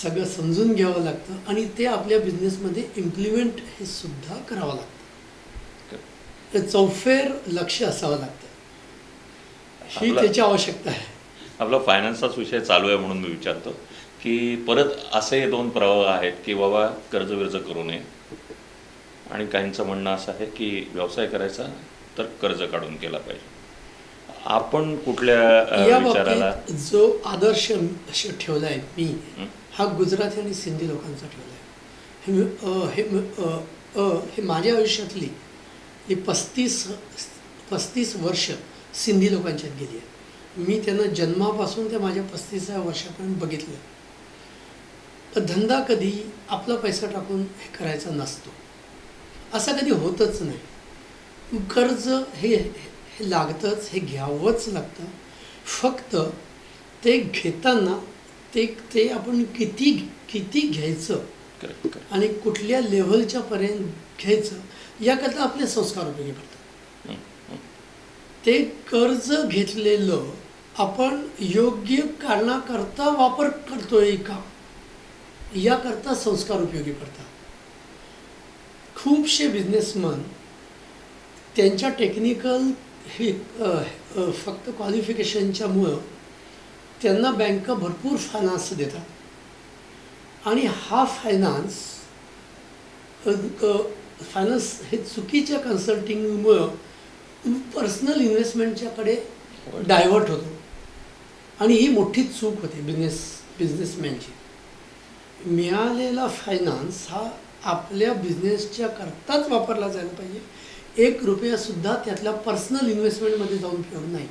Speaker 2: सगळं समजून घ्यावं लागतं आणि ते आपल्या बिझनेसमध्ये इम्प्लिमेंट हे सुद्धा करावं लागतं. चौफेर लक्ष असावं लागतं. ही त्याची आवश्यकता आहे.
Speaker 1: आपला फायनान्सचाच विषय चालू आहे म्हणून मी विचारतो की परत असे 2 प्रवाह आहेत की बाबा कर्ज विर्ज करू नये आणि काहींचं म्हणणं असं आहे की व्यवसाय करायचा तर कर्ज काढून केला पाहिजे. आपण कुठल्या
Speaker 2: या
Speaker 1: विचाराला
Speaker 2: बाबतीत जो आदर्श ठेवला आहे मी, हा गुजराती आणि सिंधी लोकांचा ठेवला आहे. हे माझ्या आयुष्यातली ही 35 वर्ष सिंधी लोकांच्यात गेली आहे. मी त्यांना जन्मापासून ते माझ्या 35व्या वर्षापर्यंत बघितलं. धंदा कधी आपला पैसा टाकून हे करायचा नसतो, असा कधी होतच नाही. कर्ज हे लागतंच, हे घ्यावंच लागतं. फक्त ते घेताना ते आपण किती घ्यायचं आणि कुठल्या लेव्हलच्या पर्यंत घ्यायचं याकरता आपले संस्कार उपयोगी पडतात. ते कर्ज घेतलेलं आपण योग्य कारणाकरता वापर करतोय का याकरता संस्कार उपयोगी पडतात. खूपसे बिझनेसमन त्यांच्या टेक्निकल हे फक्त क्वालिफिकेशनच्यामुळं त्यांना बँक भरपूर फायनान्स देतात आणि हा फायनान्स हे चुकीच्या कन्सल्टिंगमुळं पर्सनल इन्व्हेस्टमेंटच्याकडे डायव्हर्ट होतो आणि ही मोठी चूक होते बिझनेसमॅनची. मिळालेला फायनान्स हा आपल्या बिझनेसच्या करताच वापरला जायला पाहिजे. 1 रुपयासुद्धा त्यातल्या पर्सनल इन्व्हेस्टमेंटमध्ये जाऊन उपयोग नाही.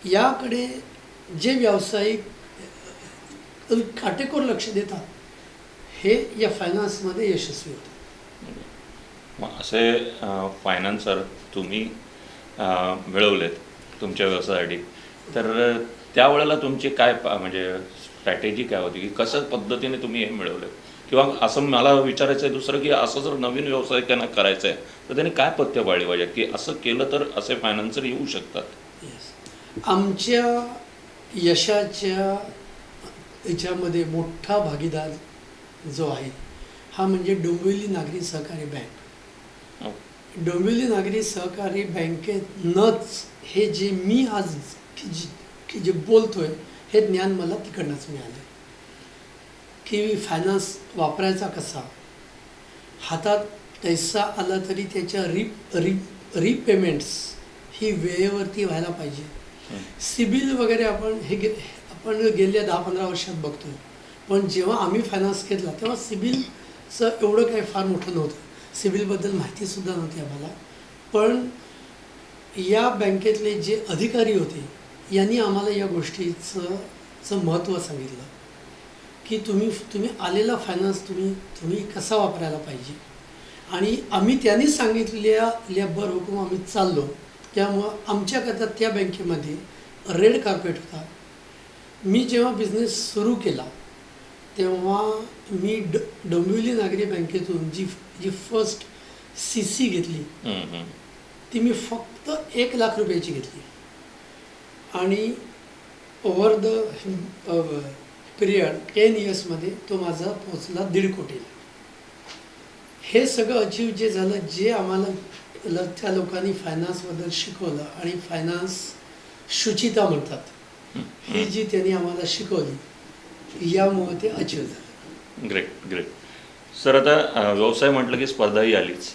Speaker 2: याकडे जे व्यावसायिक काटेकोर लक्ष देतात हे या फायनान्समध्ये यशस्वी होतात.
Speaker 1: मग असे फायनान्सर तुम्ही मिळवलेत तुमच्या व्यवसायासाठी, तर त्यावेळेला तुमची काय म्हणजे स्ट्रॅटेजी काय होती की कशा पद्धतीने तुम्ही हे मिळवलेत? किंवा असं मला विचारायचं आहे दुसरं की असं जर नवीन व्यवसाय त्यांना करायचा आहे तर त्यांनी काय पथ्य पाळली पाहिजे की असं केलं तर असे फायनान्सर येऊ शकतात?
Speaker 2: आमच्या यशाच्या याच्यामध्ये मोठा भागीदार जो आहे हा म्हणजे डोंबिवली नागरी सहकारी बँक. डोंबिवली नागरी सहकारी बँकेतनंच हे जे मी आज जे बोलतोय हे ज्ञान मला तिकडनंच मिळालं की फायनान्स वापरायचा कसा, हातात पैसा आला तरी त्याच्या रिपेमेंट्स ही वेळेवरती व्हायला पाहिजे. सिबिल वगैरे आपण गेल्या 10-15 वर्षात बघतोय, पण जेव्हा आम्ही फायनान्स घेतला तेव्हा सिबिलचं एवढं काही फार मोठं नव्हतं. सिबिलबद्दल माहितीसुद्धा नव्हती आम्हाला. पण या बँकेतले जे अधिकारी होते यांनी आम्हाला या गोष्टीचं महत्त्व सांगितलं की तुम्ही आलेला फायनान्स तुम्ही कसा वापरायला पाहिजे. आणि त्यांनी सांगितलेल्या हुकूम आम्ही चाललो. त्यामुळं आमच्याकरता त्या बँकेमध्ये रेड कार्पेट होता. मी जेव्हा बिझनेस सुरू केला तेव्हा मी डोंबिवली नागरी बँकेतून जी फर्स्ट CC घेतली ती मी फक्त 1 लाख रुपयाची घेतली आणि ओव्हर द पिरियड 10 इयर्समध्ये तो माझा पोचला 1.5 कोटीला. हे सगळं अचीव जे झालं, जे आम्हाला त्या लोकांनी फायनान्सबद्दल शिकवलं आणि फायनान्स शुचिता म्हणतात, ही जी त्यांनी आम्हाला शिकवली, यामुळे ते अचीव झालं.
Speaker 1: Great great. सर आता व्यवसाय म्हटलं की स्पर्धाही आलीच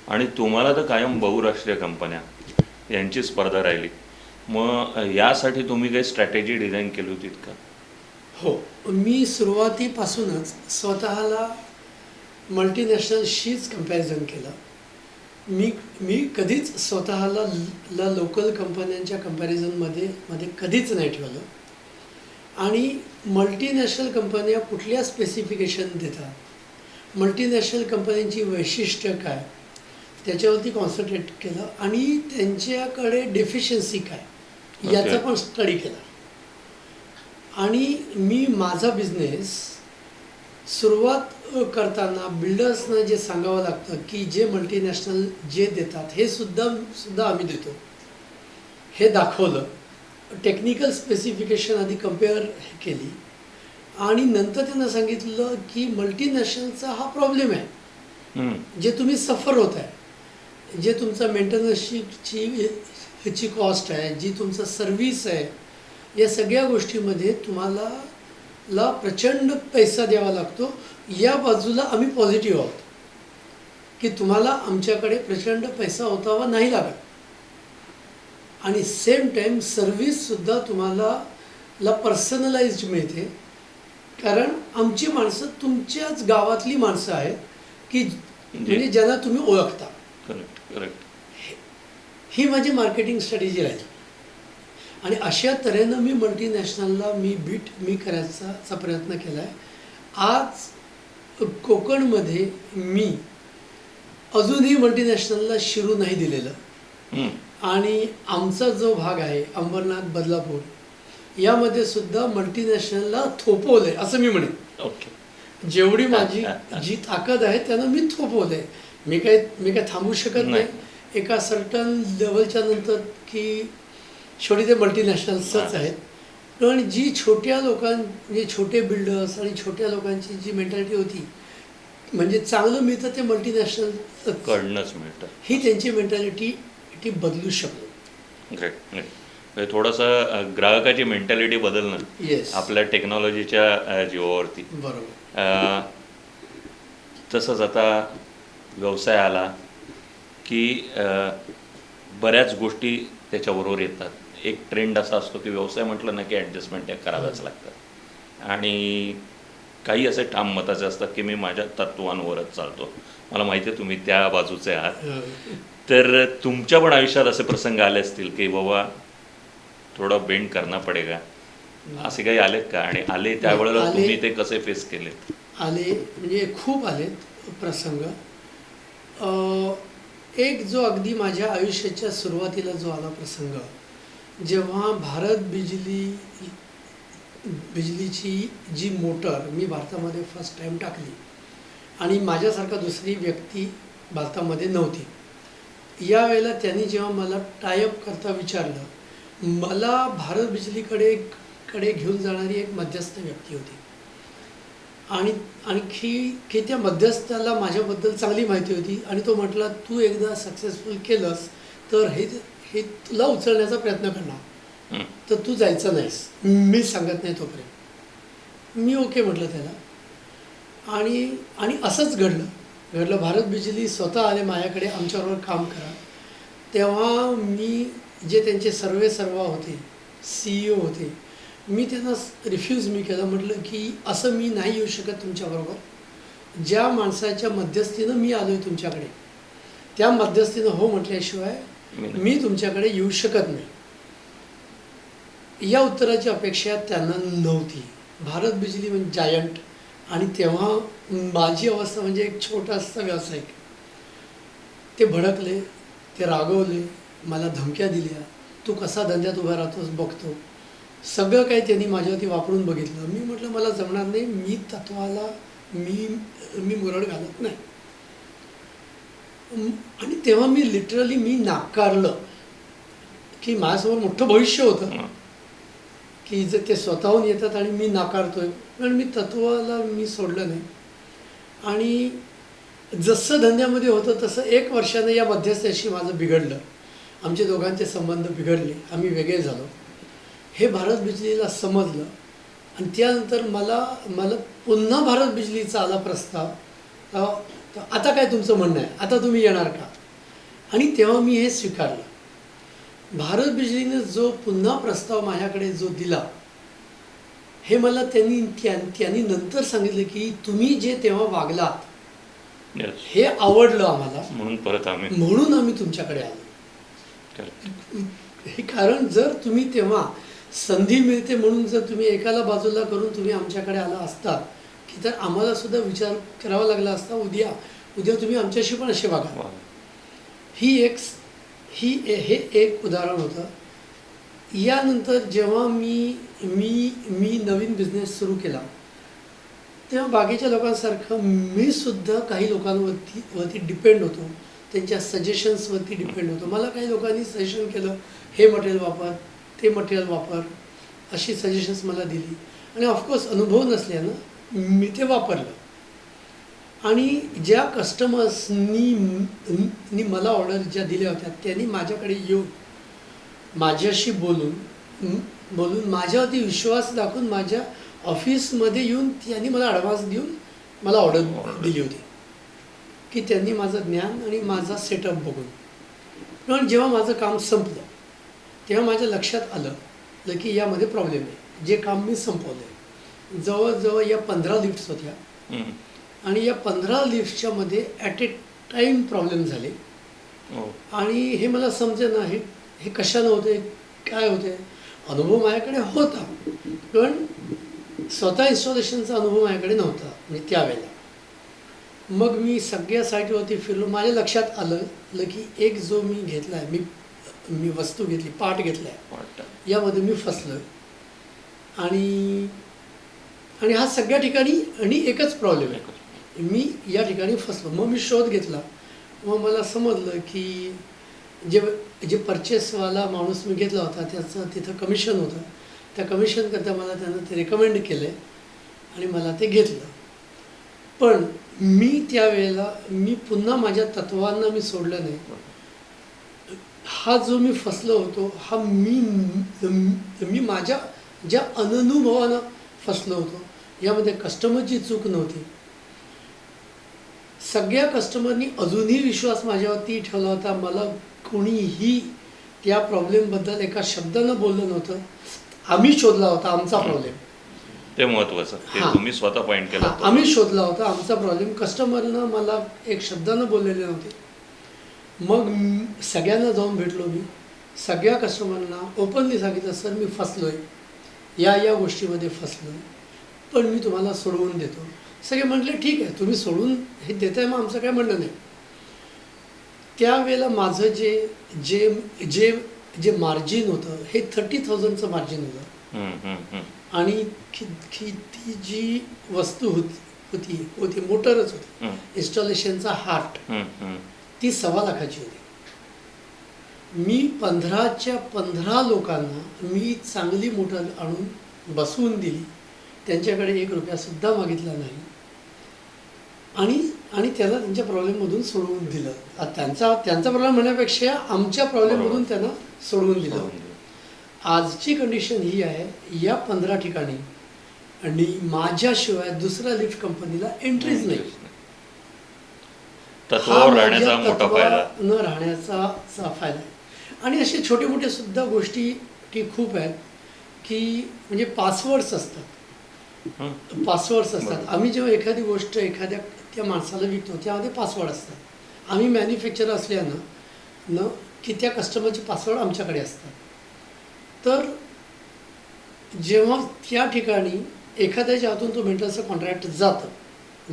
Speaker 1: आणि तुम्हाला तर कायम बहुराष्ट्रीय कंपन्या यांची स्पर्धा राहिली. मग यासाठी तुम्ही काही स्ट्रॅटेजी डिझाईन केली होती का?
Speaker 2: हो, मी सुरुवातीपासूनच स्वतःला मल्टीनॅशनलशीच कम्पॅरिझन केलं. मी कधीच स्वतःला लोकल कंपन्यांच्या कम्पॅरिझनमध्ये कधीच नाही ठेवलं. आणि मल्टीनॅशनल कंपन्या कुठल्या स्पेसिफिकेशन देतात, मल्टीनॅशनल कंपन्यांची वैशिष्ट्य काय, त्याच्यावरती कॉन्सन्ट्रेट केलं आणि त्यांच्याकडे डेफिशियन्सी काय याचा पण स्टडी केला. आणि मी माझा बिझनेस सुरुवात करताना बिल्डर्सना जे सांगावं लागतं की जे मल्टीनॅशनल जे देतात हे सुद्धा आम्ही देतो, हे दाखवलं. टेक्निकल स्पेसिफिकेशन आधी कम्पेअर केली आणि नंतर त्यांना सांगितलं की मल्टीनॅशनलचा हा प्रॉब्लेम आहे, जे तुम्ही सफर होत आहे, जे तुमचा मेंटेनन्सची ह्याची कॉस्ट आहे, जी तुमचा सर्व्हिस आहे, या सगळ्या गोष्टीमध्ये तुम्हाला प्रचंड पैसा द्यावा लागतो. या बाजूला आम्ही पॉझिटिव्ह आहोत की तुम्हाला आमच्याकडे प्रचंड पैसा ओतावा नाही लागत आणि सेम टाईम सर्व्हिससुद्धा तुम्हाला पर्सनलाइज्ड मिळते, कारण आमची माणसं तुमच्याच गावातली माणसं आहेत की म्हणजे ज्यांना तुम्ही ओळखता.
Speaker 1: Correct correct.
Speaker 2: ही माझी मार्केटिंग स्ट्रॅटेजी राहील आणि अशा तऱ्हेनं मी मल्टीनॅशनलला मी करायचा प्रयत्न केला आहे. आज कोकणमध्ये मी अजूनही मल्टीनॅशनलला शिरू नाही दिलेलं आणि आमचा जो भाग आहे अंबरनाथ बदलापूर यामध्ये सुद्धा मल्टीनॅशनलला थोपवलं आहे असं मी म्हणेन.
Speaker 1: ओके.
Speaker 2: जेवढी माझी जी ताकद आहे त्यानं मी थोपवलं आहे. मी काय थांबू शकत नाही एका सर्टन लेवलच्या नंतर की शेवटी ते मल्टीनॅशनल्सच आहेत. पण जी छोट्या म्हणजे छोटे बिल्डर्स आणि छोट्या लोकांची जी मेंटॅलिटी होती, म्हणजे चांगलं मिळतं ते मल्टीनॅशनल
Speaker 1: कडनंच मिळतं,
Speaker 2: ही त्यांची मेंटॅलिटी ती बदलू शकतो.
Speaker 1: Great great. थोडंसं ग्राहकाची मेंटॅलिटी बदलणं
Speaker 2: येस,
Speaker 1: आपल्या टेक्नॉलॉजीच्या जीवावरती.
Speaker 2: बरोबर.
Speaker 1: तसंच आता व्यवसाय आला की बऱ्याच गोष्टी त्याच्याबरोबर येतात. एक ट्रेंड असा असतो की व्यवसाय म्हटलं ना की ॲडजस्टमेंट कराव्याच लागतात आणि काही असे ठाम मताचे असतात की मी माझ्या तत्वांवरच चालतो. मला माहिती आहे तुम्ही त्या बाजूचे आहात. तर तुमच्या पण आयुष्यात असे प्रसंग आले असतील की बाबा थोडा बेंड करना पडेगा, असे काही आलेत का? आणि आले त्यावेळेला तुम्ही ते कसे फेस केले?
Speaker 2: आले म्हणजे खूप आलेत प्रसंग. एक जो अगदी माझ्या आयुष्याच्या सुरुवातीला जो आला प्रसंग, जेव्हा भारत बिजलीची जी मोटर मी भारतामध्ये फर्स्ट टाईम टाकली आणि माझ्यासारखा दुसरी व्यक्ती भारतामध्ये नव्हती, यावेळेला त्यांनी जेव्हा मला टायअप करता विचारलं, मला भारत बिजलीकडे घेऊन जाणारी एक मध्यस्थ व्यक्ती होती आणि आणखी त्या मध्यस्थाला माझ्याबद्दल चांगली माहिती होती आणि तो म्हटला, तू एकदा सक्सेसफुल केलंस तर हे तुला उचलण्याचा प्रयत्न करणार, तर तू जायचं नाहीस, मी सांगत नाही तोपर्यंत. मी ओके म्हटलं त्याला आणि असंच घडलं. भारत बिजली स्वतः आले माझ्याकडे, आमच्याबरोबर काम करा. तेव्हा मी जे त्यांचे सर्वेसर्वा होते, CEO होते, मी त्यांना रिफ्यूज केलं. म्हटलं की असं मी नाही येऊ शकत तुमच्याबरोबर. ज्या माणसाच्या मध्यस्थीनं मी आलो आहे तुमच्याकडे, त्या मध्यस्थीनं हो म्हटल्याशिवाय मी तुमच्याकडे येऊ शकत नाही. या उत्तराची अपेक्षा त्यांना नव्हती. भारत बिजली म्हणजे जायंट आणि तेव्हा माझी अवस्था म्हणजे एक छोटासा व्यावसायिक. ते भडकले, ते रागवले, मला धमक्या दिल्या, तू कसा धंद्यात उभा राहतोस बघतो. सगळं काही त्यांनी माझ्यावरती वापरून बघितलं. मी म्हटलं मला जमणार नाही, मी तत्वाला मी मुरड घालत नाही. आणि तेव्हा मी लिटरली नाकारलं की माझ्यासमोर मोठं भविष्य होतं की जर ते स्वतःहून येतात आणि मी नाकारतोय, पण मी तत्वाला सोडलं नाही. आणि जसं धंद्यामध्ये होतं तसं 1 वर्षानं या मध्यस्थाशी माझं बिघडलं. आमचे दोघांचे संबंध बिघडले, आम्ही वेगळे झालो. हे भारत बिजलीला समजलं आणि त्यानंतर मला मला पुन्हा भारत बिजलीचा आला प्रस्ताव. तर आता काय तुमचं म्हणणं आहे, आता तुम्ही येणार का? आणि तेव्हा मी हे स्वीकारलं. भारत बिजलीने जो पुन्हा प्रस्ताव माझ्याकडे जो दिला, हे मला त्यांनी नंतर सांगितलं की तुम्ही जे तेव्हा वागलात
Speaker 1: Yes.
Speaker 2: हे आवडलं आम्हाला,
Speaker 1: म्हणून परत आम्ही
Speaker 2: म्हणून आम्ही तुमच्याकडे आलो.
Speaker 1: Correct.
Speaker 2: हे कारण जर तुम्ही तेव्हा संधी मिळते म्हणून जर तुम्ही एकाला बाजूला करून तुम्ही आमच्याकडे आला असता की तर आम्हाला सुद्धा विचार करावा लागला असता, उद्या तुम्ही आमच्याशी पण असे वागा.
Speaker 1: वा.
Speaker 2: हे एक उदाहरण होतं. यानंतर जेव्हा मी नवीन बिझनेस सुरू केला तेव्हा बाकीच्या लोकांसारखं मी सुद्धा काही लोकांवरती डिपेंड होतो, त्यांच्या सजेशन्सवरती डिपेंड होतो. मला काही लोकांनी सजेशन केलं, हे मटेरियल वापर, ते मटेरियल वापर, अशी सजेशन्स मला दिली आणि ऑफकोर्स अनुभव नसल्यानं मी ते वापरलं. आणि ज्या कस्टमर्सनी मला ऑर्डर ज्या दिल्या होत्या त्यांनी माझ्याकडे येऊन माझ्याशी बोलून माझ्यावरती विश्वास दाखवून माझ्या ऑफिसमध्ये येऊन त्यांनी मला ॲडव्हान्स देऊन मला ऑर्डर दिली होती की त्यांनी माझं ज्ञान आणि माझा सेटअप बघून. पण जेव्हा माझं काम संपलं तेव्हा माझ्या लक्षात आलं की यामध्ये प्रॉब्लेम आहे. जे काम मी संपवलं आहे, जवळजवळ या 15 लिफ्ट्स होत्या
Speaker 1: हम्म.
Speaker 2: आणि या 15 लिफ्टच्या मध्ये ॲट ए टाईम प्रॉब्लेम झाले.
Speaker 1: हो.
Speaker 2: आणि हे मला समजेना नाही हे कशानं होते, काय होते. अनुभव माझ्याकडे होता पण स्वतः इन्स्टॉलेशनचा अनुभव माझ्याकडे नव्हता म्हणजे त्यावेळेला. मग मी सगळ्या साईटवरती फिरलो. माझ्या लक्षात आलं की एक जो मी घेतला आहे, मी वस्तू घेतली, पार्ट घेतला आहे,
Speaker 1: वाटतं.
Speaker 2: यामध्ये मी फसलो आहे. आणि हा सगळ्या ठिकाणी आणि एकच प्रॉब्लेम आहे, मी या ठिकाणी फसलो. मग मी शोध घेतला. मग मला समजलं की जे परचेसवाला माणूस मी घेतला होता त्याचं तिथं कमिशन होतं. त्या कमिशन करता मला त्यानं ते रेकमेंड केलं आणि मला ते घेतलं. पण मी त्यावेळेला मी पुन्हा माझ्या तत्वांना मी सोडलं नाही. हा जो मी फसलो होतो हा मी माझ्या ज्या अननुभवानं फसलो होतो. यामध्ये कस्टमरची चूक नव्हती. सगळ्या कस्टमरनी अजूनही विश्वास माझ्यावरती ठेवला होता. मला कोणीही त्या प्रॉब्लेमबद्दल एका शब्दानं बोललं नव्हतं. आम्ही शोधला होता आमचा प्रॉब्लेम.
Speaker 1: ते महत्वाचं ते
Speaker 2: हां.
Speaker 1: तुम्ही स्वतः पॉईंट केला तो.
Speaker 2: आम्ही शोधला होता आमचा प्रॉब्लेम. कस्टमरनं मला एक शब्दानं बोललेले नव्हते. मग सगळ्यांना जाऊन भेटलो. मी सगळ्या कस्टमरना ओपनली सांगितलं, सर मी फसलो आहे, या गोष्टीमध्ये फसलो आहे, पण मी तुम्हाला सोडवून देतो. सगळे म्हटले ठीक आहे, तुम्ही सोडून हे देताय, मग आमचं काय म्हणणं नाही. त्यावेळेला माझं जे मार्जिन होतं हे 30,000चं मार्जिन होतं. आणि ती जी वस्तू होती मोटरच होती, इन्स्टॉलेशनचा हार्ट, ती 1.25 लाखाची होती. मी 15च्या 15 लोकांना मी चांगली मोटर आणून बसवून दिली. त्यांच्याकडे 1 रुपयासुद्धा मागितला नाही आणि त्याला त्यांच्या प्रॉब्लेममधून सोडवून दिलं. त्यांचा प्रॉब्लेम म्हणण्यापेक्षा आमच्या प्रॉब्लेममधून त्यांना सोडवून दिलं. आजची कंडिशन ही आहे, या 15 ठिकाणी आणि माझ्याशिवाय दुसऱ्या लिफ्ट कंपनीला एंट्रीज नाही.
Speaker 1: तत्वावर राहण्याचा मोठा फायदा,
Speaker 2: न राहण्याचा फायदा आहे. आणि असे छोटे मोठे सुद्धा गोष्टी खूप आहेत की म्हणजे पासवर्ड्स असतात. आम्ही जेव्हा एखादी गोष्ट एखाद्या त्या माणसाला विकतो त्यामध्ये पासवर्ड असतात. आम्ही मॅन्युफॅक्चर असल्यानं की त्या कस्टमरचे पासवर्ड आमच्याकडे असतात. तर जेव्हा त्या ठिकाणी एखाद्याच्या हातून तो मेंटेनन्सचा कॉन्ट्रॅक्ट जातं,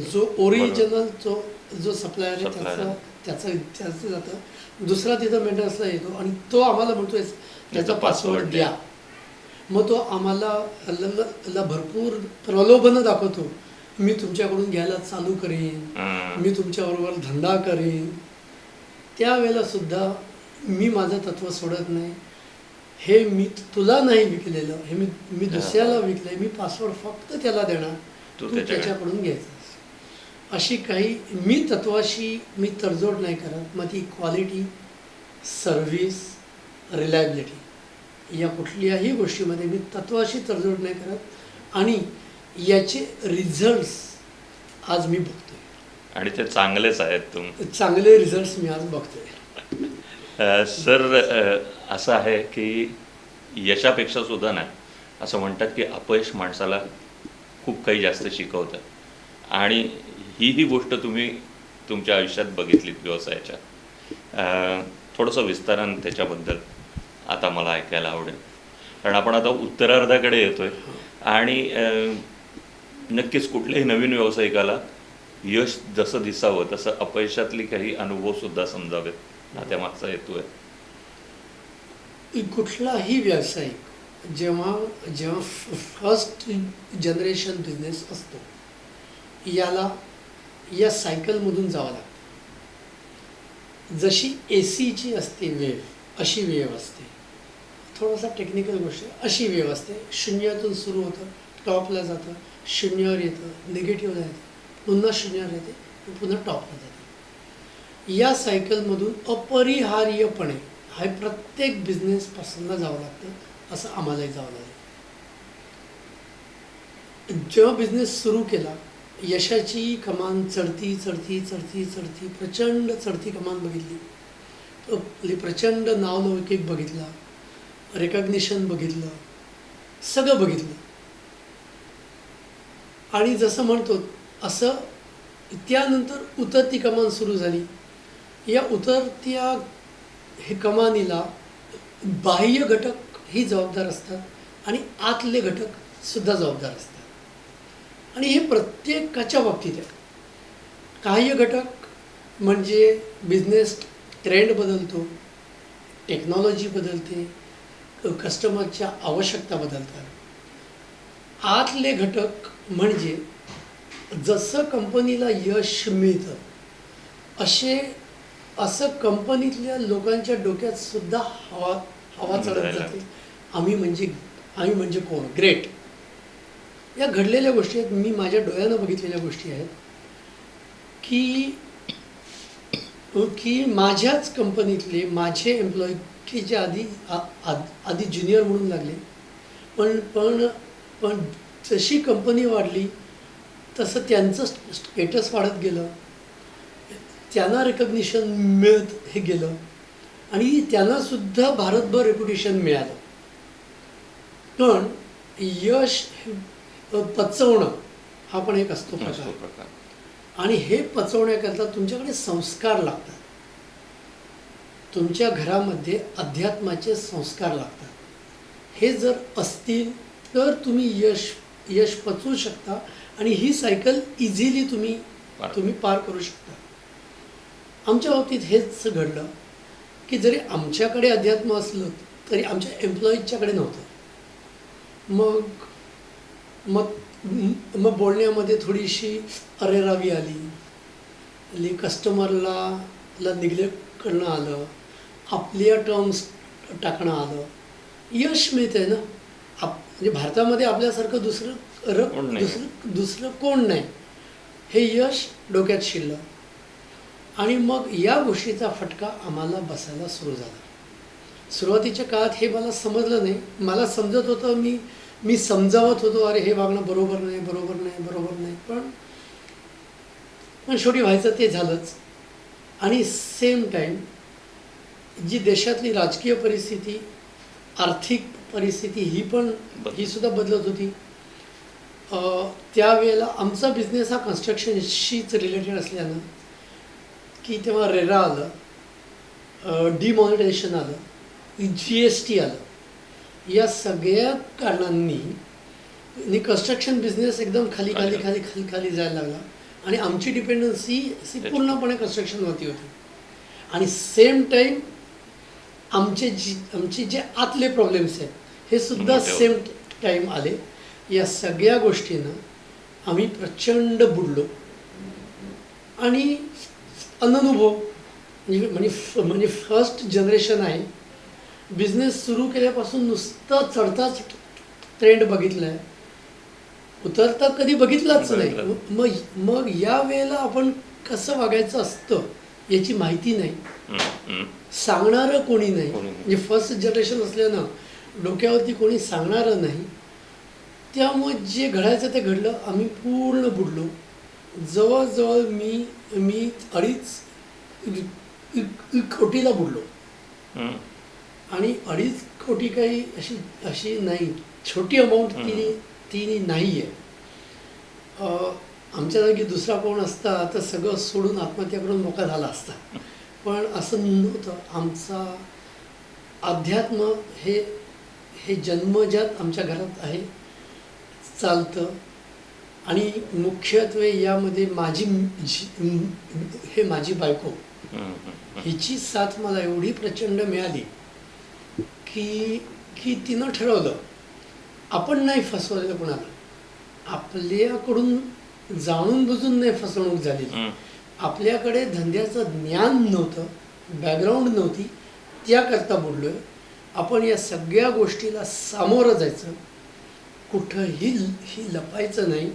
Speaker 2: जो ओरिजिनल जो सप्लायर आहे त्याचं जातं, दुसरा तिथं मेंटेनन्सला येतो आणि तो आम्हाला म्हणतोय त्याचा पासवर्ड द्या. मग तो आम्हाला भरपूर प्रलोभनं दाखवतो, मी तुमच्याकडून घ्यायला चालू करेन, मी तुमच्याबरोबर धंदा करेन. त्यावेळेला सुद्धा मी माझं तत्व सोडत नाही. हे मी तुला नाही विकलेलं, हे मी दुसऱ्याला विकलंय, मी पासवर्ड फक्त त्याला देणार, तू त्याच्याकडून घ्यायचा. अशी काही मी तत्वाशी मी तडजोड नाही करत. मग ती क्वालिटी, सर्व्हिस, रिलायबिलिटी या कुठल्याही गोष्टीमध्ये मी तत्वाशी तडजोड नाही करत आणि याचे रिझल्ट्स आज मी बघतोय.
Speaker 1: आणि ते चांगलेच आहेत
Speaker 2: चांगले रिझल्ट्स मी आज बघतोय.
Speaker 1: सर असं आहे की यशापेक्षा सुद्धा नाही, असं म्हणतात की अपयश माणसाला खूप काही जास्त शिकवतं. आणि ही गोष्ट तुम्ही तुमच्या आयुष्यात बघितलीत व्यवसायाच्या. थोडंसं विस्तारानं त्याच्याबद्दल आता मला ऐकायला आवडेल, कारण आपण आता उत्तरार्धाकडे येतोय. आणि नक्कीच कुठल्याही नवीन व्यावसायिकाला यश जसं दिसावं तसं अपयशातली काही अनुभवसुद्धा समजावेत, हा त्यामागचा हेतू आहे.
Speaker 2: कुठलाही व्यावसायिक जेव्हा जेव्हा फर्स्ट जनरेशन बिझनेस असतो, याला या सायकलमधून जावं लागतं. जशी AC ची असते वेव, अशी वेव असते. थोडासा टेक्निकल गोष्ट, अशी वेव असते. शून्यातून सुरू होतं, टॉपला जातं, शून्यावर येतं, निगेटिव्हला येतं, पुन्हा शून्यावर येते, पुन्हा टॉपला जाते. या सायकलमधून अपरिहार्यपणे हा प्रत्येक बिझनेसपासूनला जावं लागतं. असं आम्हालाही जावं लागलं. जेव्हा बिझनेस सुरू केला, यशाची कमान चढती चढती चढती चढती प्रचंड चढती कमान बघितली. प्रचंड नावलौकिक बघितला, रेकग्निशन बघितलं, सगळं बघितलं. आणि जसं म्हणतो असं त्यानंतर उतरती कमान सुरू झाली. या उतरत्या हे कमानीला बाह्य घटक ही जबाबदार असतात आणि आतले घटक सुद्धा जबाबदार असतात. आणि हे प्रत्येकाच्या बाबतीत आहे. बाह्य घटक म्हणजे बिझनेस ट्रेंड बदलतो, टेक्नॉलॉजी बदलते, कस्टमरच्या आवश्यकता बदलतात. आतले घटक म्हणजे जसं कंपनीला यश मिळतं असं कंपनीतल्या लोकांच्या डोक्यात सुद्धा हवा चढत जाते. आम्ही म्हणजे कोण, ग्रेट. या घडलेल्या गोष्टी आहेत, मी माझ्या डोळ्यानं बघितलेल्या गोष्टी आहेत की माझ्याच कंपनीतले माझे एम्प्लॉई की जे आधी ज्युनियर म्हणून लागले, पण जशी कंपनी वाढली तसं त्यांचं स्टेटस वाढत गेलं, त्यांना रेकग्निशन मिळत हे गेलं आणि त्यांनासुद्धा भारतभर रेप्युटेशन मिळालं. पण यश पचवणं हा पण एक असतो प्रकार. आणि हे पचवण्याकरता तुमच्याकडे संस्कार लागतात. तुमच्या घरामध्ये अध्यात्माचे संस्कार लागतात. हे जर असतील तर तुम्ही यश पचवू शकता आणि ही सायकल इझिली तुम्ही पार करू शकता. आमच्या बाबतीत हेच घडलं की जरी आमच्याकडे अध्यात्म असलं तरी आमच्या एम्प्लॉईजच्याकडे नव्हतं. मग बोलण्यामध्ये थोडीशी अरेरावी आली, कस्टमरला निग्लेक्ट करणं आलं, आपल्या टर्म्स टाकणं आलं. यश मिळतंय ना, म्हणजे भारतामध्ये आपल्यासारखं दुसरं कोण नाही, हे यश डोक्यात शिरलं. आणि मग या गोष्टीचा फटका आम्हाला बसायला सुरू झाला. सुरुवातीच्या काळात हे मला समजलं नाही. मला समजत होतं, मी समजावत होतो, अरे हे वागणं बरोबर नाही. पण शेवटी व्हायचं ते झालंच. आणि सेम टाईम जी देशातली राजकीय परिस्थिती, आर्थिक परिस्थिती ही सुद्धा बदलत होती. त्यावेळेला आमचा बिझनेस हा कन्स्ट्रक्शनशीच रिलेटेड असल्यानं की तेव्हा रेरा आलं, डिमॉनिटायझेशन आलं, GST आलं. या सगळ्या कारणांनी कन्स्ट्रक्शन बिझनेस एकदम खाली जायला लागला आणि आमची डिपेंडन्सी पूर्णपणे कन्स्ट्रक्शनवरती होती. आणि सेम टाईम आमचे जे आतले प्रॉब्लेम्स आहेत हे सुद्धा सेम टाईम आले. या सगळ्या गोष्टीनं आम्ही प्रचंड बुडलो. आणि अननुभव म्हणजे फर्स्ट जनरेशन आहे. बिझनेस सुरू केल्यापासून नुसतं चढताच ट्रेंड बघितला आहे. उतरता कधी बघितलाच नाही.
Speaker 1: बघितलं.
Speaker 2: मग मग या वेळेला आपण कसं वागायचं असतं याची माहिती नाही,
Speaker 1: हम्म, हम्म.
Speaker 2: सांगणारं कोणी नाही.
Speaker 1: कोणी नाही.
Speaker 2: म्हणजे फर्स्ट जनरेशन असल्यानं डोक्यावरती कोणी सांगणारं नाही. त्यामुळे जे घडायचं ते घडलं. आम्ही पूर्ण बुडलो. जवळजवळ मी 2.5 कोटीला बुडलो.
Speaker 1: हम्म.
Speaker 2: आणि 2.5 कोटी काही अशी नाही, छोटी अमाऊंट ती नाही आहे. आमच्या जागी दुसरा कोण असता तर सगळं सोडून आत्महत्या करून मोकळा झाला असता. पण असं नव्हतं. आमचा अध्यात्म हे जन्मजात आमच्या घरात आहे, चालतं. आणि मुख्यत्वे यामध्ये माझी बायको,
Speaker 1: हम्म, हम्म.
Speaker 2: हिची साथ मला एवढी प्रचंड मिळाली की तिनं ठरवलं आपण नाही फसवलेलं कोणाला. आपल्याकडून जाणून बुजून नाही फसवणूक झालेली.
Speaker 1: हम्म.
Speaker 2: आपल्याकडे धंद्याचं ज्ञान नव्हतं, बॅकग्राऊंड नव्हती, त्याकरता बोललो आहे. आपण या सगळ्या गोष्टीला सामोरं जायचं, कुठंही लपायचं नाही.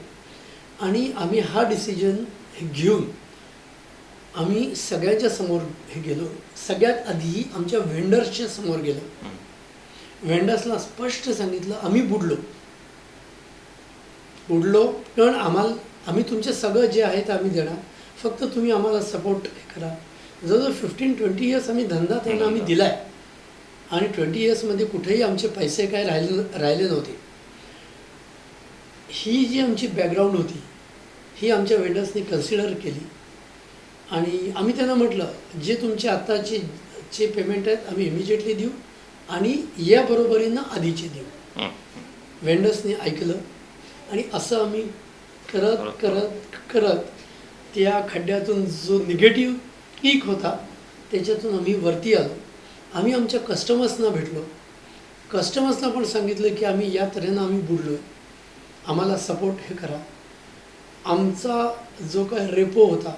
Speaker 2: आणि आम्ही हा डिसिजन घेऊन आम्ही सगळ्यांच्या समोर गेलो. सगळ्यात आधी आमच्या व्हेंडर्सच्या समोर गेलो. व्हेंडर्सला स्पष्ट सांगितलं आम्ही बुडलो. कारण आम्ही तुमचे सगळं जे आहे ते आम्ही देणार, फक्त तुम्ही आम्हाला सपोर्ट करा. जवळजवळ 15-20 इयर्स आम्ही धंदा त्यांना आम्ही दिला आहे. आणि 20 इयर्समध्ये कुठेही आमचे पैसे काय राहिले नव्हते. ही जी आमची बॅकग्राऊंड होती ही आमच्या वेंडर्सनी कन्सिडर केली. आणि आम्ही त्यांना म्हटलं जे तुमचे आत्ताचे जे पेमेंट आहेत आम्ही इमिजिएटली देऊ आणि या बरोबरीनं आधीचे देऊ. वेंडर्सने ऐकलं आणि असं आम्ही करत त्या खड्ड्यातून जो निगेटिव्ह पीक होता त्याच्यातून आम्ही वरती आलो. आम्ही आमच्या कस्टमर्सना भेटलो. कस्टमर्सना पण सांगितलं की आम्ही या तऱ्हेनं आम्ही बुडलो आहे, आम्हाला सपोर्ट हे करा. आमचा जो काय रेपो होता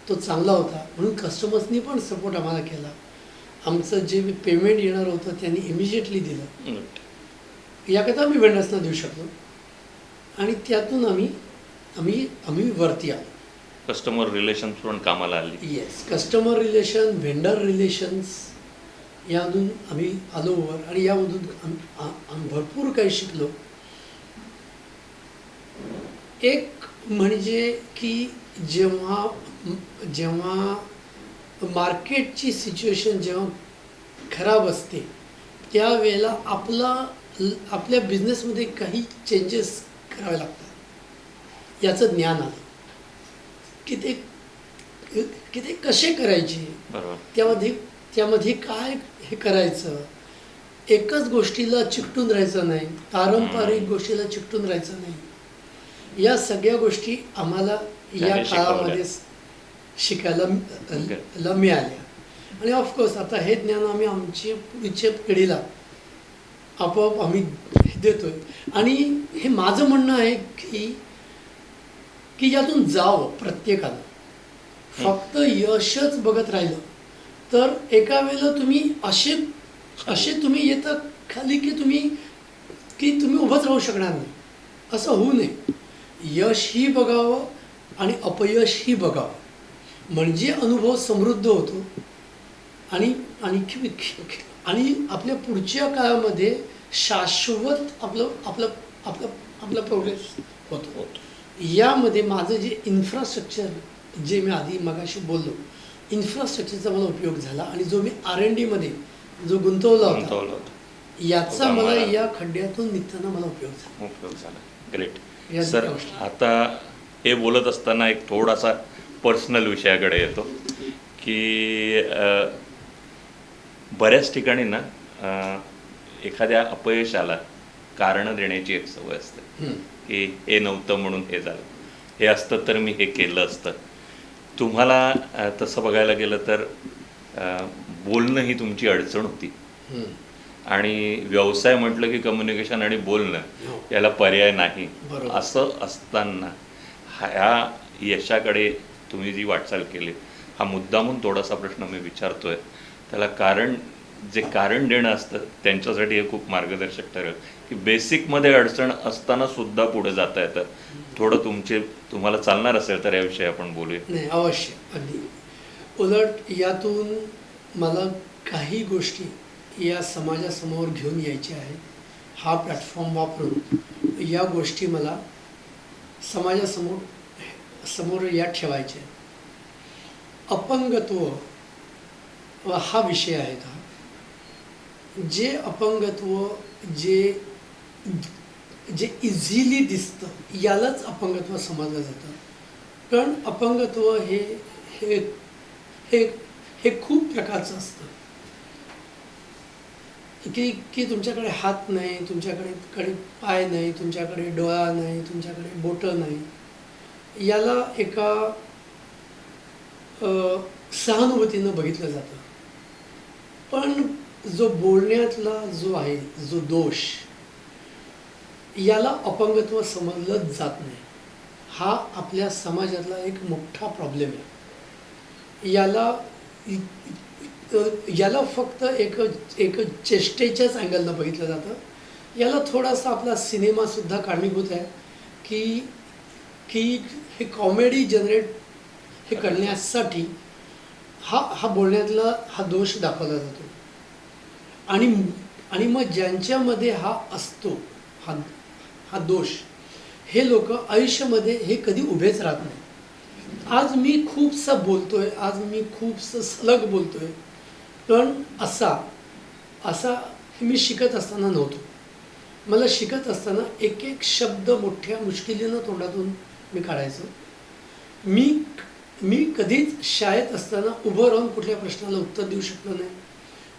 Speaker 2: तो चांगला होता म्हणून कस्टमर्सनी पण सपोर्ट आम्हाला केला. आमचं जे पेमेंट येणार होतं त्यांनी इमिजिएटली दिलं. याकरता आम्ही वेंडर्सना देऊ शकलो. आणि त्यातून आम्ही वरती आलो.
Speaker 1: कस्टमर रिलेशन्स पण कामाला आली.
Speaker 2: Yes, customer relation, vendor relations यामधून आम्ही आलो वर. आणि यामधून आम्ही भरपूर काही शिकलो. एक म्हणजे की जेव्हा मार्केटची सिच्युएशन जेव्हा खराब असते त्यावेळेला आपल्या बिझनेसमध्ये काही चेंजेस करावे लागतात याचं ज्ञान आलं की ते कसे करायचे,
Speaker 1: बरोबर.
Speaker 2: त्यामध्ये काय हे करायचं. एकच गोष्टीला चिकटून राहायचं नाही, पारंपरिक गोष्टीला चिकटून राहायचं नाही. या सगळ्या गोष्टी आम्हाला या काळामध्ये शिकायला मिळाल्या. आणि ऑफकोर्स आता हे ज्ञान आम्ही आमच्या पुढच्या पिढीला आपोआप आम्ही देतोय. आणि हे माझं म्हणणं आहे की यातून जावं प्रत्येकानं. फक्त यशच बघत राहिलं तर एका वेळेला तुम्ही असे तुम्ही येतं खाली की तुम्ही उभंच राहू शकणार नाही. असं होऊ नये. यशही बघावं आणि अपयशही बघावं म्हणजे अनुभव समृद्ध होतो. आणि आपल्या पुढच्या काळामध्ये शाश्वत आपलं प्रोग्रेस होतो. यामध्ये माझं जे इन्फ्रास्ट्रक्चर जे मी आधी मगाशी बोललो इन्फ्रास्ट्रक्चरचा मला उपयोग झाला. आणि जो मी R&D मध्ये जो गुंतवला होता याचा मला या खड्ड्यातून निघताना मला उपयोग झाला.
Speaker 1: ग्रेट. सर, आता हे बोलत असताना एक थोडासा पर्सनल विषयाकडे येतो की बऱ्याच ठिकाणी ना एखाद्या अपयशाला कारणं देण्याची एक सवय असते की हे नव्हतं म्हणून हे झालं, हे असतं तर मी हे केलं असतं. तुम्हाला तसं बघायला गेलं तर बोलणं ही तुमची अडचण होती. आणि व्यवसाय म्हटलं की कम्युनिकेशन आणि बोलणं याला पर्याय नाही. असं असताना ह्या यशाकडे तुम्ही जी वाटचाल केली हा मुद्दामून थोडासा प्रश्न मी विचारतोय. त्याला कारण देणं असतं त्यांच्यासाठी हे खूप मार्गदर्शक ठरेल की बेसिकमध्ये अडचण असताना सुद्धा पुढे जाता येतं. थोडं तुम्हाला चालणार असेल तर याविषयी आपण बोलूया.
Speaker 2: नाही, अवश्य, अगदी. उलट यातून मला काही गोष्टी या समाजासमोर घेऊन यायच्या आहेत. हा प्लॅटफॉर्म वापरून या गोष्टी मला समोर या ठेवायच्या आहेत. अपंगत्व हा विषय आहे का? जे अपंगत्व जे जे इझिली दिसतं यालाच अपंगत्व समजलं जातं. कारण अपंगत्व हे हे हे हे खूप प्रकारचं असतं. की तुमच्याकडे हात नाही, तुमच्याकडे पाय नाही, तुमच्याकडे डोळा नाही, तुमच्याकडे बोटं नाही, याला एका सहानुभूतीनं बघितलं जातं. पण जो बोलण्यातला जो आहे, जो दोष, याला अपंगत्व समजलंच जात नाही. हा आपल्या समाजातला एक मोठा प्रॉब्लेम आहे. याला फक्त एक चेष्टेच्याच अँगलनं बघितलं जातं. याला थोडासा आपला सिनेमासुद्धा कारणीभूत आहे की की हे कॉमेडी जनरेट हे करण्यासाठी हा बोलण्यातला हा दोष दाखवला जातो. आणि मग ज्यांच्यामध्ये हा असतो, हा हा दोष, हे लोक आयुष्यामध्ये हे कधी उभेच राहत नाही. आज मी खूपसं बोलतोय, आज मी खूपसं सलग बोलतोय, पण असा असा मी शिकत असताना नव्हतो. मला शिकत असताना एक एक शब्द मोठ्या मुश्किलीनं तोंडातून मी काढायचो. मी कधीच शाळेत असताना उभं राहून कुठल्या प्रश्नाला उत्तर देऊ शकलो नाही.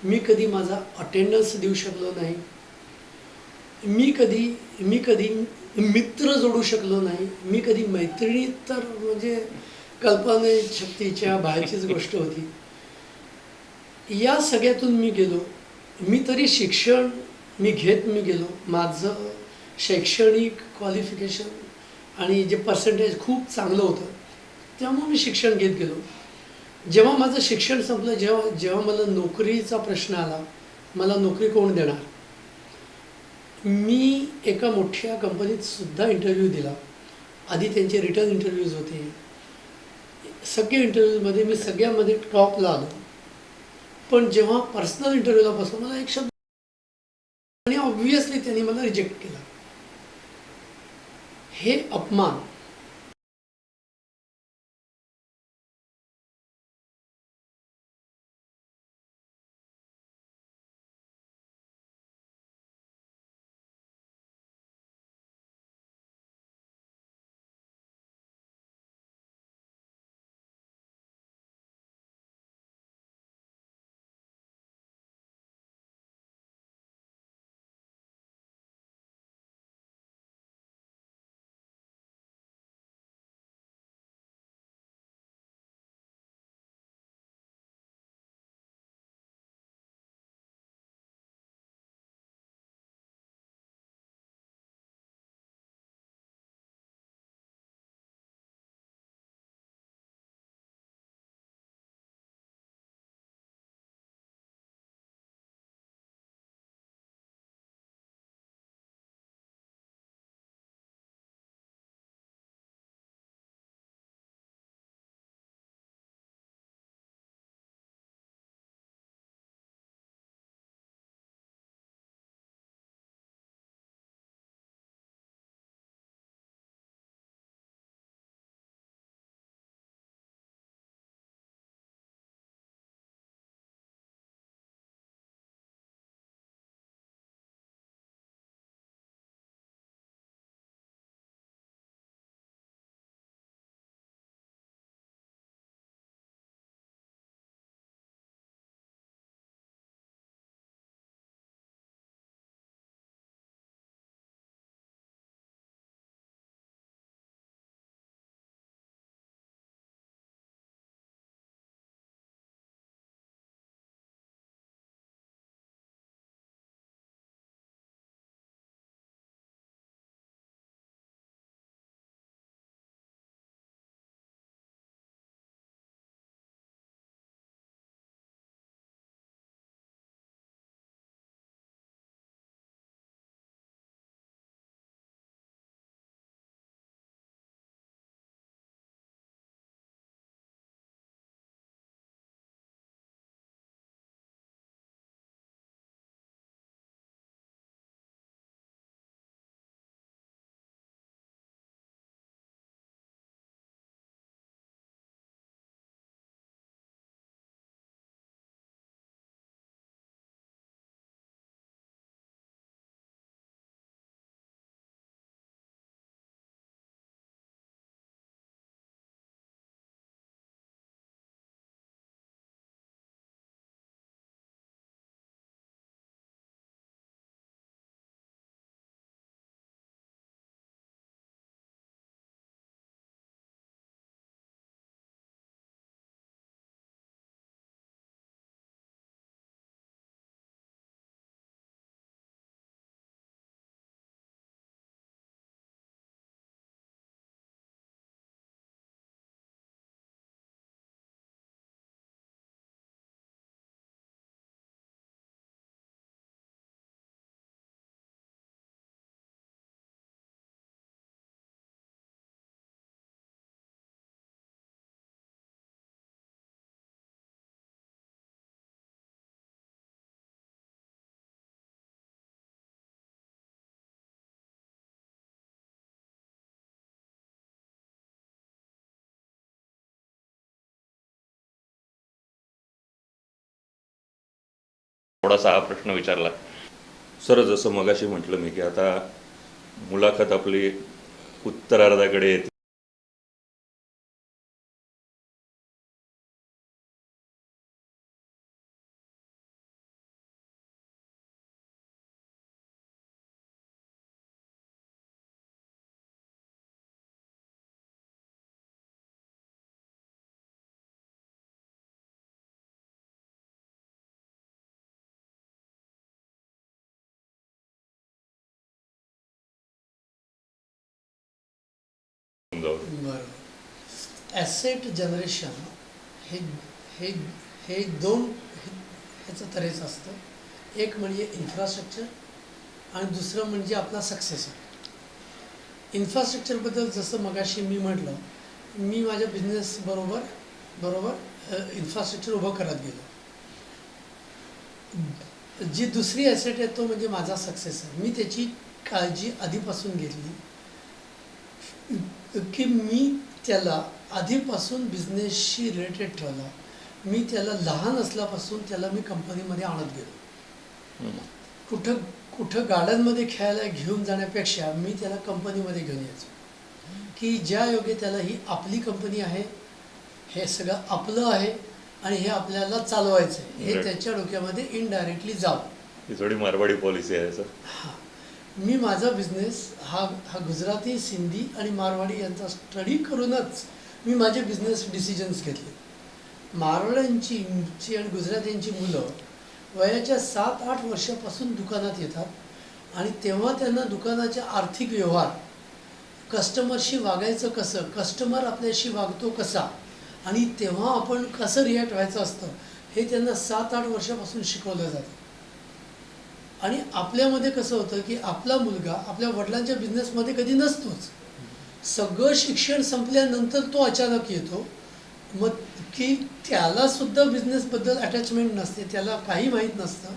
Speaker 2: मी कधी माझा अटेंडन्स देऊ शकलो नाही. मी कधी मित्र जोडू शकलो नाही. मी कधी मैत्रिणी, तर म्हणजे कल्पनाशक्तीच्या बाहेरचीच गोष्ट होती. या सगळ्यातून मी गेलो. मी तरी शिक्षण मी गेलो. माझं शैक्षणिक क्वालिफिकेशन आणि जे पर्सेंटेज खूप चांगलं होतं, त्यामुळे मी शिक्षण घेत गेलो. जेव्हा माझं शिक्षण संपलं, जेव्हा मला नोकरीचा प्रश्न आला, मला नोकरी कोण देणार, मी एका मोठ्या कंपनीत सुद्धा इंटरव्ह्यू दिला. आधी त्यांचे रिटर्न इंटरव्ह्यूज होते. सगळे इंटरव्ह्यूजमध्ये मी सगळ्यामध्ये टॉपला आलो. पण जेव्हा पर्सनल इंटरव्ह्यूला बसलो, मला एक शब्द, आणि ऑब्व्हियसली त्यांनी मला रिजेक्ट केला. हे अपमान
Speaker 1: थोडासा हा प्रश्न विचारला. सर, जसं मगाशी म्हटलं मी की आता मुलाखत आपली उत्तरार्धाकडे येते.
Speaker 2: बरोबर. ॲसेट जनरेशन हे हे हे दोन ह्याचं तऱ्हेचं असतं. एक म्हणजे इन्फ्रास्ट्रक्चर आणि दुसरं म्हणजे आपला सक्सेसर. इन्फ्रास्ट्रक्चरबद्दल जसं मगाशी मी म्हटलं, मी माझ्या बिझनेस बरोबर इन्फ्रास्ट्रक्चर उभं करत गेलो. जी दुसरी ॲसेट आहे तो म्हणजे माझा सक्सेसर. मी त्याची काळजी आधीपासून घेतली की मी त्याला आधीपासून बिझनेसशी रिलेटेड ठेवला. मी त्याला लहान असल्यापासून त्याला मी कंपनीमध्ये आणत गेलो. कुठं गार्डनमध्ये खेळायला घेऊन जाण्यापेक्षा मी त्याला कंपनीमध्ये घेऊन यायचो की ज्या योग्य त्याला ही आपली कंपनी आहे, हे सगळं आपलं आहे आणि हे आपल्याला चालवायचं आहे हे त्याच्या डोक्यामध्ये इनडायरेक्टली जावं.
Speaker 1: ही थोडी मारवाडी पॉलिसी आहे सर.
Speaker 2: हां, मी माझा बिझनेस हा गुजराती, सिंधी आणि मारवाडी यांचा स्टडी करूनच मी माझे बिझनेस डिसिजन्स घेतले. मारवाड्यांची आणि गुजरात्यांची मुलं वयाच्या 7-8 वर्षापासून दुकानात येतात आणि तेव्हा त्यांना दुकानाचे आर्थिक व्यवहार, कस्टमरशी वागायचं कसं, कस्टमर आपल्याशी वागतो कसा आणि तेव्हा आपण कसं रिॲक्ट व्हायचं असतं हे त्यांना 7-8 वर्षापासून शिकवलं जातं. आणि आपल्यामध्ये कसं होतं की आपला मुलगा आपल्या वडिलांच्या बिझनेसमध्ये कधी नसतोच. सगळं शिक्षण संपल्यानंतर तो अचानक येतो. मग की त्यालासुद्धा बिझनेसबद्दल अटॅचमेंट नसते, त्याला काही माहीत नसतं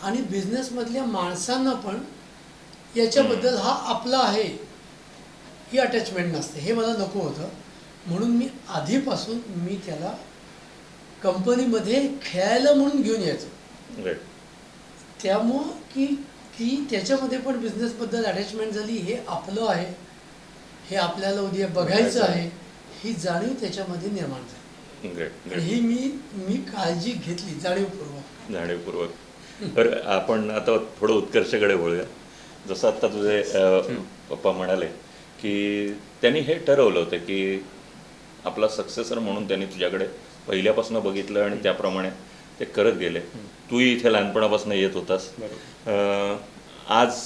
Speaker 2: आणि बिझनेसमधल्या माणसांना पण याच्याबद्दल हा आपला आहे ही अटॅचमेंट नसते. हे मला नको होतं म्हणून मी आधीपासून मी त्याला कंपनीमध्ये खेळायला म्हणून घेऊन यायचो. त्यामुळं की त्याच्यामध्ये पण बिझनेसबद्दल अटॅचमेंट झाली. हे आपलं आहे, हे आपल्याला उद्या बघायचं आहे ही जाणीव त्याच्यामध्ये निर्माण झाली. ही मी काळजी घेतली जाणीवपूर्वक.
Speaker 1: तर आपण आता थोडं उत्कर्षकडे वळूया. जसं आत्ता तुझे पप्पा म्हणाले की त्यांनी हे ठरवलं होतं की आपला सक्सेसर म्हणून त्यांनी तुझ्याकडे पहिल्यापासून बघितलं आणि त्याप्रमाणे ते करत गेले. तूही इथे लहानपणापासून येत होतास. आज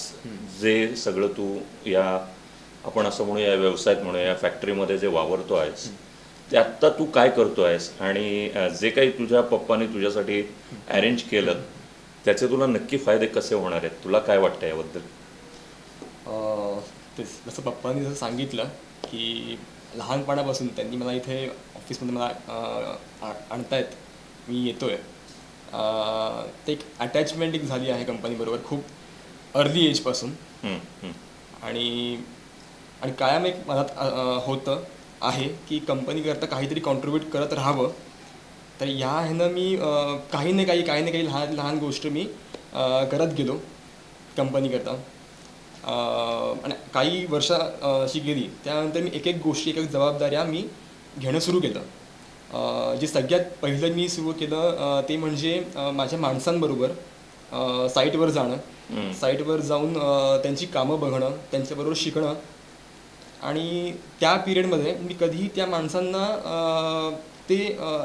Speaker 1: जे सगळं तू या आपण असं म्हणूया व्यवसायात म्हणूया या फॅक्टरीमध्ये जे वावरतो आहेस ते आत्ता तू काय करतो आहेस आणि जे काही तुझ्या पप्पांनी तुझ्यासाठी अरेंज केलं त्याचे तुला नक्की फायदे कसे होणार आहेत, तुला काय वाटतं याबद्दल?
Speaker 3: तेच जसं पप्पांनी जसं सांगितलं की लहानपणापासून त्यांनी मला इथे ऑफिसमध्ये मला आणतायत, मी येतो आहे. ते एक अटॅचमेंट एक झाली आहे कंपनीबरोबर खूप अर्ली एजपासून. आणि कायम एक मनात होतं आहे की कंपनीकरता काहीतरी कॉन्ट्रीब्यूट करत राहावं. तर ह्या ह्यानं मी काही ना काही लहान लहान गोष्ट मी करत गेलो कंपनीकरता. आणि काही वर्ष अशी गेली त्यानंतर मी एक गोष्टी एक जबाबदाऱ्या मी घेणं सुरू केलं. जे सगळ्यात पहिलं मी सुरू केलं ते म्हणजे माझ्या माणसांबरोबर साईटवर जाणं, साईटवर जाऊन त्यांची कामं बघणं, त्यांच्याबरोबर शिकणं. आणि त्या पिरियडमध्ये मी कधीही त्या माणसांना ते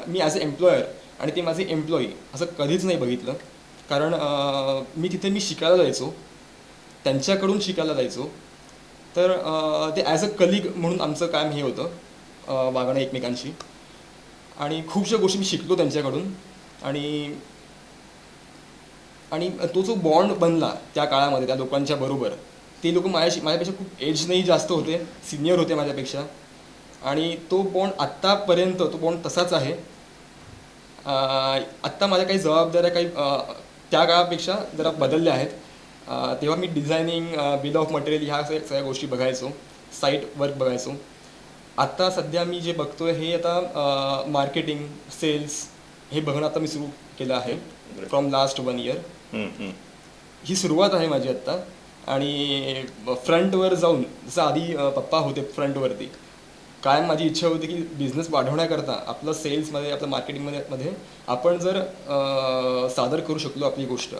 Speaker 3: मी ॲज अ एम्प्लॉयर आणि ते माझे एम्प्लॉई असं कधीच नाही बघितलं. कारण मी तिथे शिकायला जायचो, त्यांच्याकडून शिकायला जायचो. तर ते ॲज अ कलिग म्हणून आमचं कायम हे होतं वागणं एकमेकांशी. आणि खूपशा गोष्टी मी शिकलो त्यांच्याकडून. आणि तो जो बॉन्ड बनला त्या काळामध्ये त्या लोकांच्या बरोबर, ते लोक माझ्यापेक्षा खूप एजनेही जास्त होते, सिनियर होते माझ्यापेक्षा. आणि तो बॉन्ड आत्तापर्यंत तो बॉन्ड तसाच आहे. आत्ता माझ्या काही जबाबदाऱ्या काही त्या काळापेक्षा जरा बदलल्या आहेत. तेव्हा मी डिझायनिंग, बिल ऑफ मटेरियल ह्या सगळ्या गोष्टी बघायचो, साईट वर्क बघायचो. आत्ता सध्या मी जे बघतो आहे हे आता मार्केटिंग, सेल्स हे बघणं आता मी सुरू केलं आहे फ्रॉम लास्ट 1 year. ही सुरुवात आहे माझी आत्ता. आणि फ्रंटवर जाऊन जसं आधी पप्पा होते फ्रंटवरती, कायम माझी इच्छा होती की बिझनेस वाढवण्याकरता आपलं सेल्समध्ये आपलं मार्केटिंगमध्ये आपण जर सादर करू शकलो आपली गोष्ट,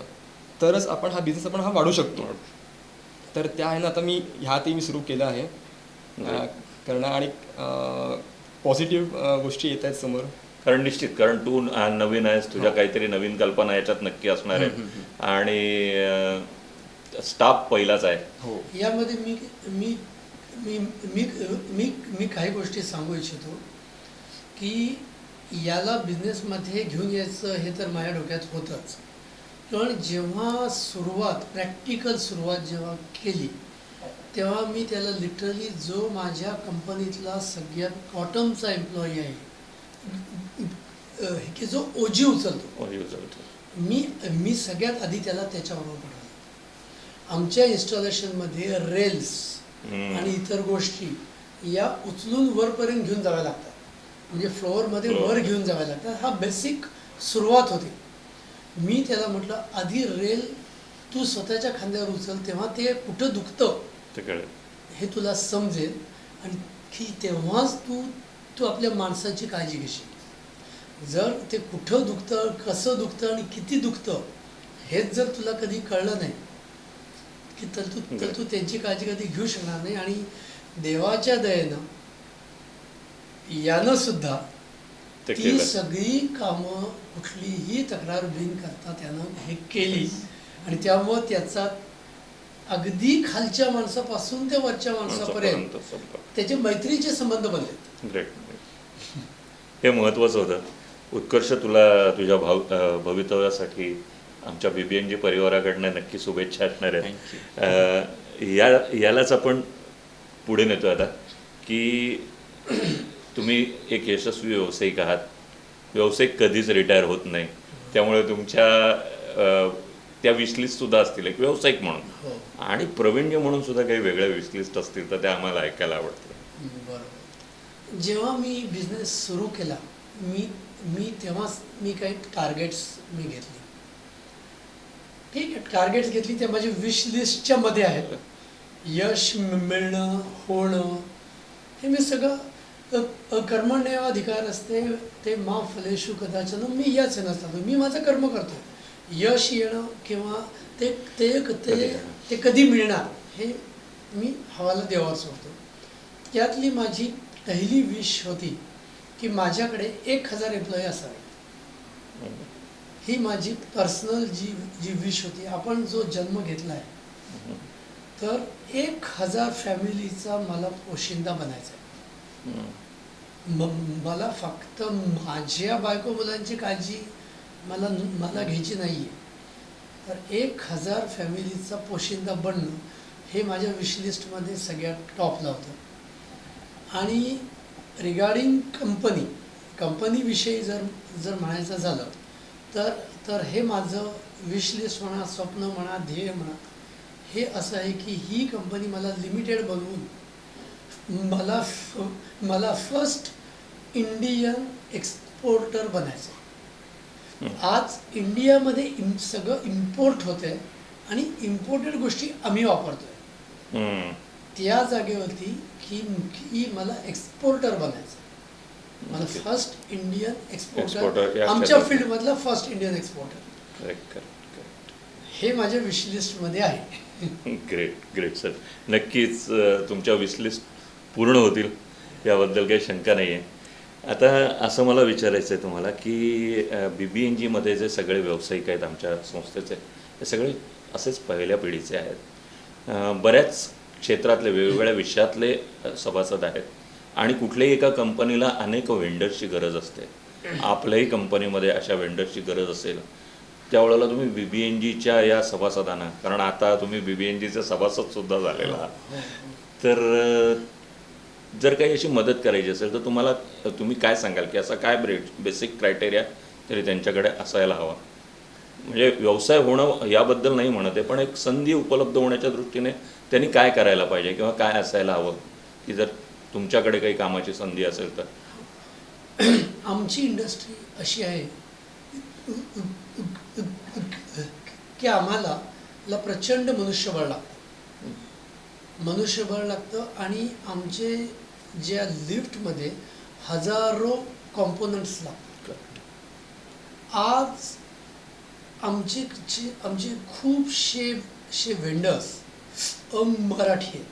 Speaker 3: तरच आपण हा बिझनेस आपण हा वाढू शकतो. तर त्या आहे ना आता मी ह्यातही मी सुरू केलं आहे करणं. आणि पॉझिटिव्ह गोष्टी येत आहेत समोर.
Speaker 1: कारण निश्चित, कारण तू नवीन आहेस, तुझ्या काहीतरी नवीन कल्पना याच्यात नक्की असणार आहे. आणि स्टाफ पहिलाच आहे.
Speaker 3: हो.
Speaker 2: यामध्ये मी मी मी मी मी मी काही गोष्टी सांगू इच्छितो की याला बिझनेसमध्ये घेऊन यायचं हे तर माझ्या डोक्यात होतंच. पण जेव्हा प्रॅक्टिकल सुरुवात जेव्हा केली, तेव्हा मी त्याला लिटरली जो माझ्या कंपनीतला सगळ्यात बॉटमचा एम्प्लॉई आहे की जो ओजी उचलतो, मी सगळ्यात आधी त्याला त्याच्याबरोबर पडवलं. आमच्या इन्स्टॉलेशनमध्ये रेल्स आणि इतर गोष्टी या उचलून वरपर्यंत घेऊन जाव्या लागतात, म्हणजे फ्लोअरमध्ये वर घेऊन जाव्या लागतात. हा बेसिक सुरुवात होती. मी त्याला म्हटलं आधी रेल तू स्वतःच्या खांद्यावर उचल, तेव्हा ते कुठं दुखतं हे तुला समजेल आणि की तेव्हाच तू आपल्या माणसाची काळजी घेशील. जर ते कुठं दुखतं, कसं दुखतं आणि किती दुखतं हेच जर तुला कधी कळलं नाही की तर तू त्यांची काळजी कधी घेऊ शकणार नाही. आणि देवाच्या दयेनं यानं सुद्धा ती सगळी कामं कुठलीही तक्रार बिन करता त्यानं हे केली. आणि त्यामुळं त्याचा अगदी खालच्या माणसापासून ते वरच्या माणसापर्यंत त्याचे मैत्रीचे संबंध बनले.
Speaker 1: ग्रेट. हे महत्त्वाचं होतं. उत्कर्ष, तुला तुझ्या भवितव्यासाठी आमच्या BBNG परिवाराकडनं नक्की शुभेच्छा असणार आहेत. यालाच आपण पुढे नेतो आता की तुम्ही एक यशस्वी व्यावसायिक आहात. व्यावसायिक कधीच रिटायर होत नाही, त्यामुळे तुमच्या त्या विशलिस्ट सुद्धा असतील एक व्यावसायिक म्हणून, आणि प्रवीणजी म्हणून सुद्धा काही वेगळ्या विशलिस्ट असतील तर त्या आम्हाला ऐकायला आवडतं.
Speaker 2: बरोबर. जेव्हा मी बिझनेस सुरू केला तेव्हाच मी काही टार्गेट्स घेतली. ठीक आहे, टार्गेट्स घेतली, ते माझी विश लिस्टच्या मध्ये आहेत. यश मिळणं, होणं, हे मी सगळं कर्मण्येवाधिकार असते ते मा फलेषु कदाचन, मी याच नसतो, मी माझं कर्म करतो. यश येणं किंवा ते ते ते कधी मिळणार हे मी हवाला देवावर सोडतो. त्यातली माझी पहिली विश होती की माझ्याकडे 1000 एम्प्लॉई असावे. ही माझी पर्सनल जी विश होती. आपण जो जन्म घेतला आहे तर 1000 फॅमिलीचा मला पोशिंदा बनायचा आहे. मला फक्त माझ्या बायको मुलांची काळजी मला घ्यायची नाही आहे, तर 1000 फॅमिलीचा पोशिंदा बनणं हे माझ्या विशलिस्टमध्ये सगळ्यात टॉपला होतं. आणि रिगार्डिंग कंपनीविषयी जर म्हणायचं झालं तर हे माझं विशलिस्ट म्हणा, स्वप्न म्हणा, ध्येय म्हणा, हे असं आहे की ही कंपनी मला लिमिटेड बनवून मला फर्स्ट इंडियन एक्सपोर्टर बनायचं. आज इंडियामध्ये सगळं इम्पोर्ट होत आहे आणि इम्पोर्टेड गोष्टी आम्ही वापरतोय. त्या जागेवरती की मला एक्सपोर्टर बनायचं. मला फर्स्ट इंडियन एक्सपोर्टर, आमच्या फील्डमधला फर्स्ट इंडियन एक्सपोर्टर, हे माझ्या विशलिस्टमध्ये आहे.
Speaker 1: Great sir. नक्कीच तुमच्या विशलिस्ट पूर्ण होतील याबद्दल काही शंका नाही आहे. आता असं मला विचारायचं आहे तुम्हाला की BBNGमध्ये जे सगळे व्यावसायिक आहेत आमच्या संस्थेचे, ते सगळे असेच पहिल्या पिढीचे आहेत. बऱ्याच क्षेत्रातले वेगवेगळ्या विषयातले सभासद आहेत आणि कुठल्याही एका कंपनीला अनेक वेंडर्सची गरज असते. आपल्याही कंपनीमध्ये अशा वेंडर्सची गरज असेल त्यावेळेला तुम्ही BBNGच्या या सभासदांना, कारण आता तुम्ही BBNGचे सभासदसुद्धा झालेला आहात, तर जर काही अशी मदत करायची असेल तर तुम्ही काय सांगाल की असा काय बेसिक क्रायटेरिया तरी त्यांच्याकडे असायला हवा? म्हणजे व्यवसाय होणं याबद्दल नाही म्हणत आहे, पण एक संधी उपलब्ध होण्याच्या दृष्टीने त्यांनी काय करायला पाहिजे किंवा काय असायला हवं की जर तुमच्याकडे काही कामाची संधी असेल तर?
Speaker 2: आमची इंडस्ट्री अशी आहे की आम्हाला प्रचंड मनुष्यबळ लागतं. मनुष्यबळ लागतं आणि आमचे ज्या लिफ्टमध्ये हजारो कॉम्पोनंट्स लागतात. आज आमचे खूपशे वेंडर्स मराठी आहेत.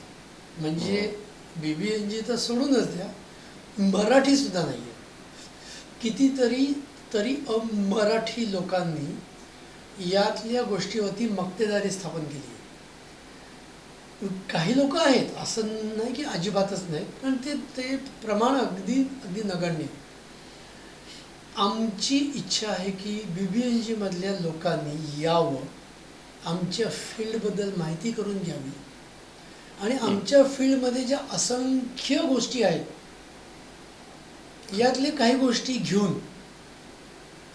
Speaker 2: म्हणजे BBNG तर सोडूनच द्या, मराठीसुद्धा नाही आहे. तरी मराठी लोकांनी यातल्या गोष्टीवरती मक्तेदारी स्थापन केली आहे. काही लोक आहेत, असं नाही की अजिबातच नाही, पण ते प्रमाण अगदी नगण्य. आमची इच्छा आहे की BBNG मधल्या लोकांनी यावं, आमच्या फील्डबद्दल माहिती करून घ्यावी आणि आमच्या फील्डमध्ये ज्या असंख्य गोष्टी आहेत यातले काही गोष्टी घेऊन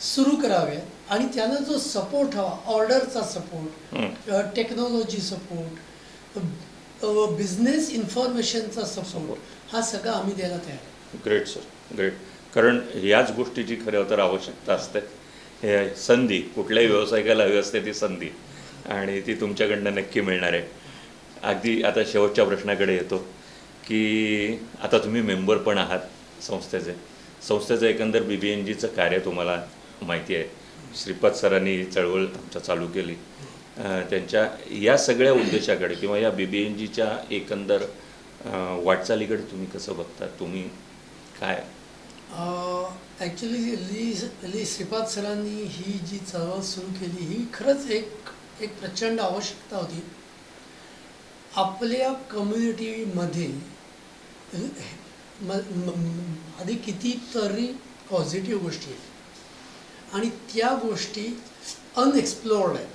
Speaker 2: सुरू कराव्यात आणि त्याला जो सपोर्ट हवा, ऑर्डरचा सपोर्ट, टेक्नॉलॉजी सपोर्ट, बिझनेस इन्फॉर्मेशनचा सपोर्ट, हा सगळा आम्ही द्यायला तयार आहे.
Speaker 1: Great sir, great. कारण याच गोष्टीची खरं तर आवश्यकता असते. हे संधी कुठल्याही व्यावसायिकाला हवी असते, ती संधी, आणि ती तुमच्याकडनं नक्की मिळणार आहे. अगदी आता शेवटच्या प्रश्नाकडे येतो की आता तुम्ही मेंबर पण आहात संस्थेचं एकंदर BBNGचं कार्य तुम्हाला माहिती आहे. श्रीपाद सरांनी चळवळ आमच्या चालू केली. त्यांच्या या सगळ्या उद्देशाकडे किंवा या BBNGच्या एकंदर वाटचालीकडे तुम्ही कसं बघता? तुम्ही काय?
Speaker 2: ॲक्च्युली श्रीपाद सरांनी ही जी चळवळ सुरू केली ही खरंच एक प्रचंड आवश्यकता होती. आपल्या कम्युनिटीमध्ये आधी कितीतरी पॉझिटिव्ह गोष्टी आहेत आणि त्या गोष्टी अनएक्सप्लोर्ड आहेत.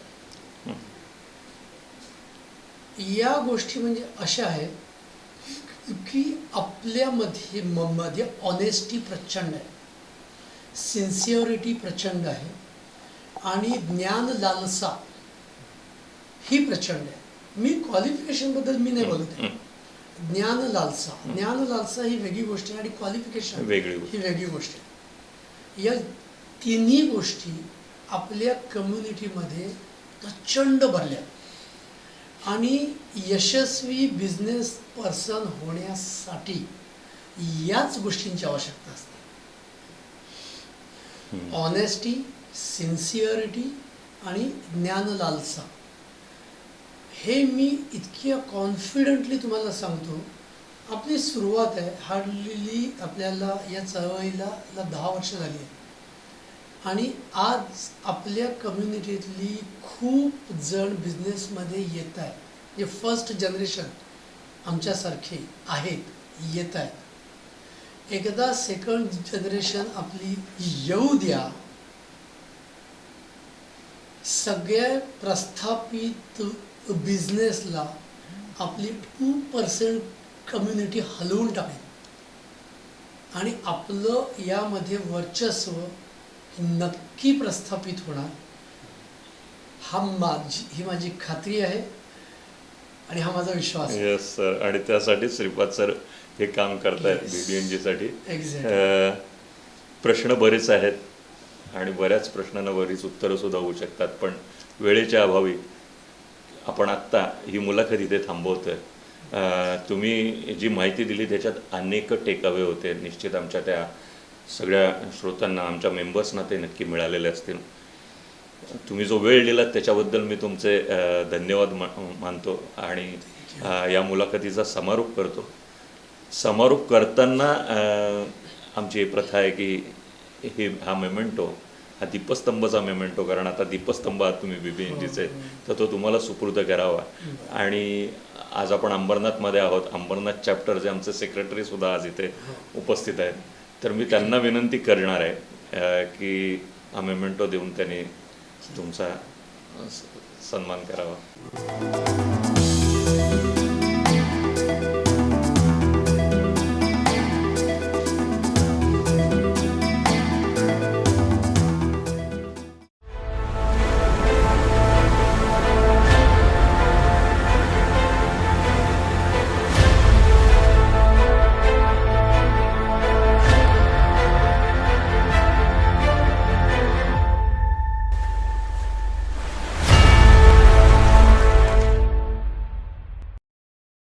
Speaker 2: या गोष्टी म्हणजे अशा आहेत की आपल्यामध्ये ऑनेस्टी प्रचंड आहे, सिन्सिअरिटी प्रचंड आहे आणि ज्ञान लालसा ही प्रचंड आहे. मी क्वालिफिकेशनबद्दल मी नाही बोलत आहे. ज्ञान लालसा ही वेगळी गोष्ट आहे आणि क्वालिफिकेशन ही वेगळी गोष्ट आहे. या तिन्ही गोष्टी आपल्या कम्युनिटीमध्ये प्रचंड भरल्या आणि यशस्वी बिझनेस पर्सन होण्यासाठी याच गोष्टींची आवश्यकता असते. ऑनेस्टी, सिन्सिअरिटी आणि ज्ञान लालसा. हे मी इतक्या कॉन्फिडंटली तुम्हाला सांगतो. आपली सुरुवात आहे, हार्डली आपल्याला या चळवळीला 10 वर्ष झाली आहे आणि आज आपल्या कम्युनिटीतली खूप जण बिझनेसमध्ये येत आहेत. जे फर्स्ट जनरेशन आमच्यासारखे आहेत, येत आहेत. एकदा सेकंड जनरेशन आपली येऊ द्या. सगळ्या प्रस्थापित बिझनेसला आपली 2% कम्युनिटी हलवून टाकेल आणि आपलं यामध्ये वर्चस्व नक्की प्रस्थापित होणार. ही माझी खात्री आहे आणि हा माझा विश्वास आहे.
Speaker 1: येस सर, आणि त्यासाठी श्रीपाद सर हे काम करतायत BBNGसाठी. प्रश्न बरेच आहेत आणि बऱ्याच प्रश्नांना बरीच उत्तरं सुद्धा होऊ शकतात, पण वेळेच्या अभावी आपण आत्ता ही मुलाखत इथे थांबवतोय. तुम्ही जी माहिती दिली त्याच्यात अनेक टेकअवे होते. निश्चित आमच्या त्या सगळ्या श्रोत्यांना, आमच्या मेंबर्सना ते नक्की मिळालेले असतील. तुम्ही जो वेळ दिलात त्याच्याबद्दल मी तुमचे धन्यवाद मानतो आणि या मुलाखतीचा समारोप करतो. समारोप करताना आमची प्रथा आहे की हा मेमेंटो, हा दीपस्तंभचा मेमेंटो, कारण आता दीपस्तंभ आहात तुम्ही BBNGचे, तर तो तुम्हाला सुपूर्द करावा. आणि आज आपण अंबरनाथमध्ये आहोत. अंबरनाथ चॅप्टरचे आमचे सेक्रेटरी सुद्धा आज इथे उपस्थित आहेत. तर मी त्यांना विनंती करणार आहे की हा मेमेंटो देऊन त्यांनी तुमचा सन्मान करावा.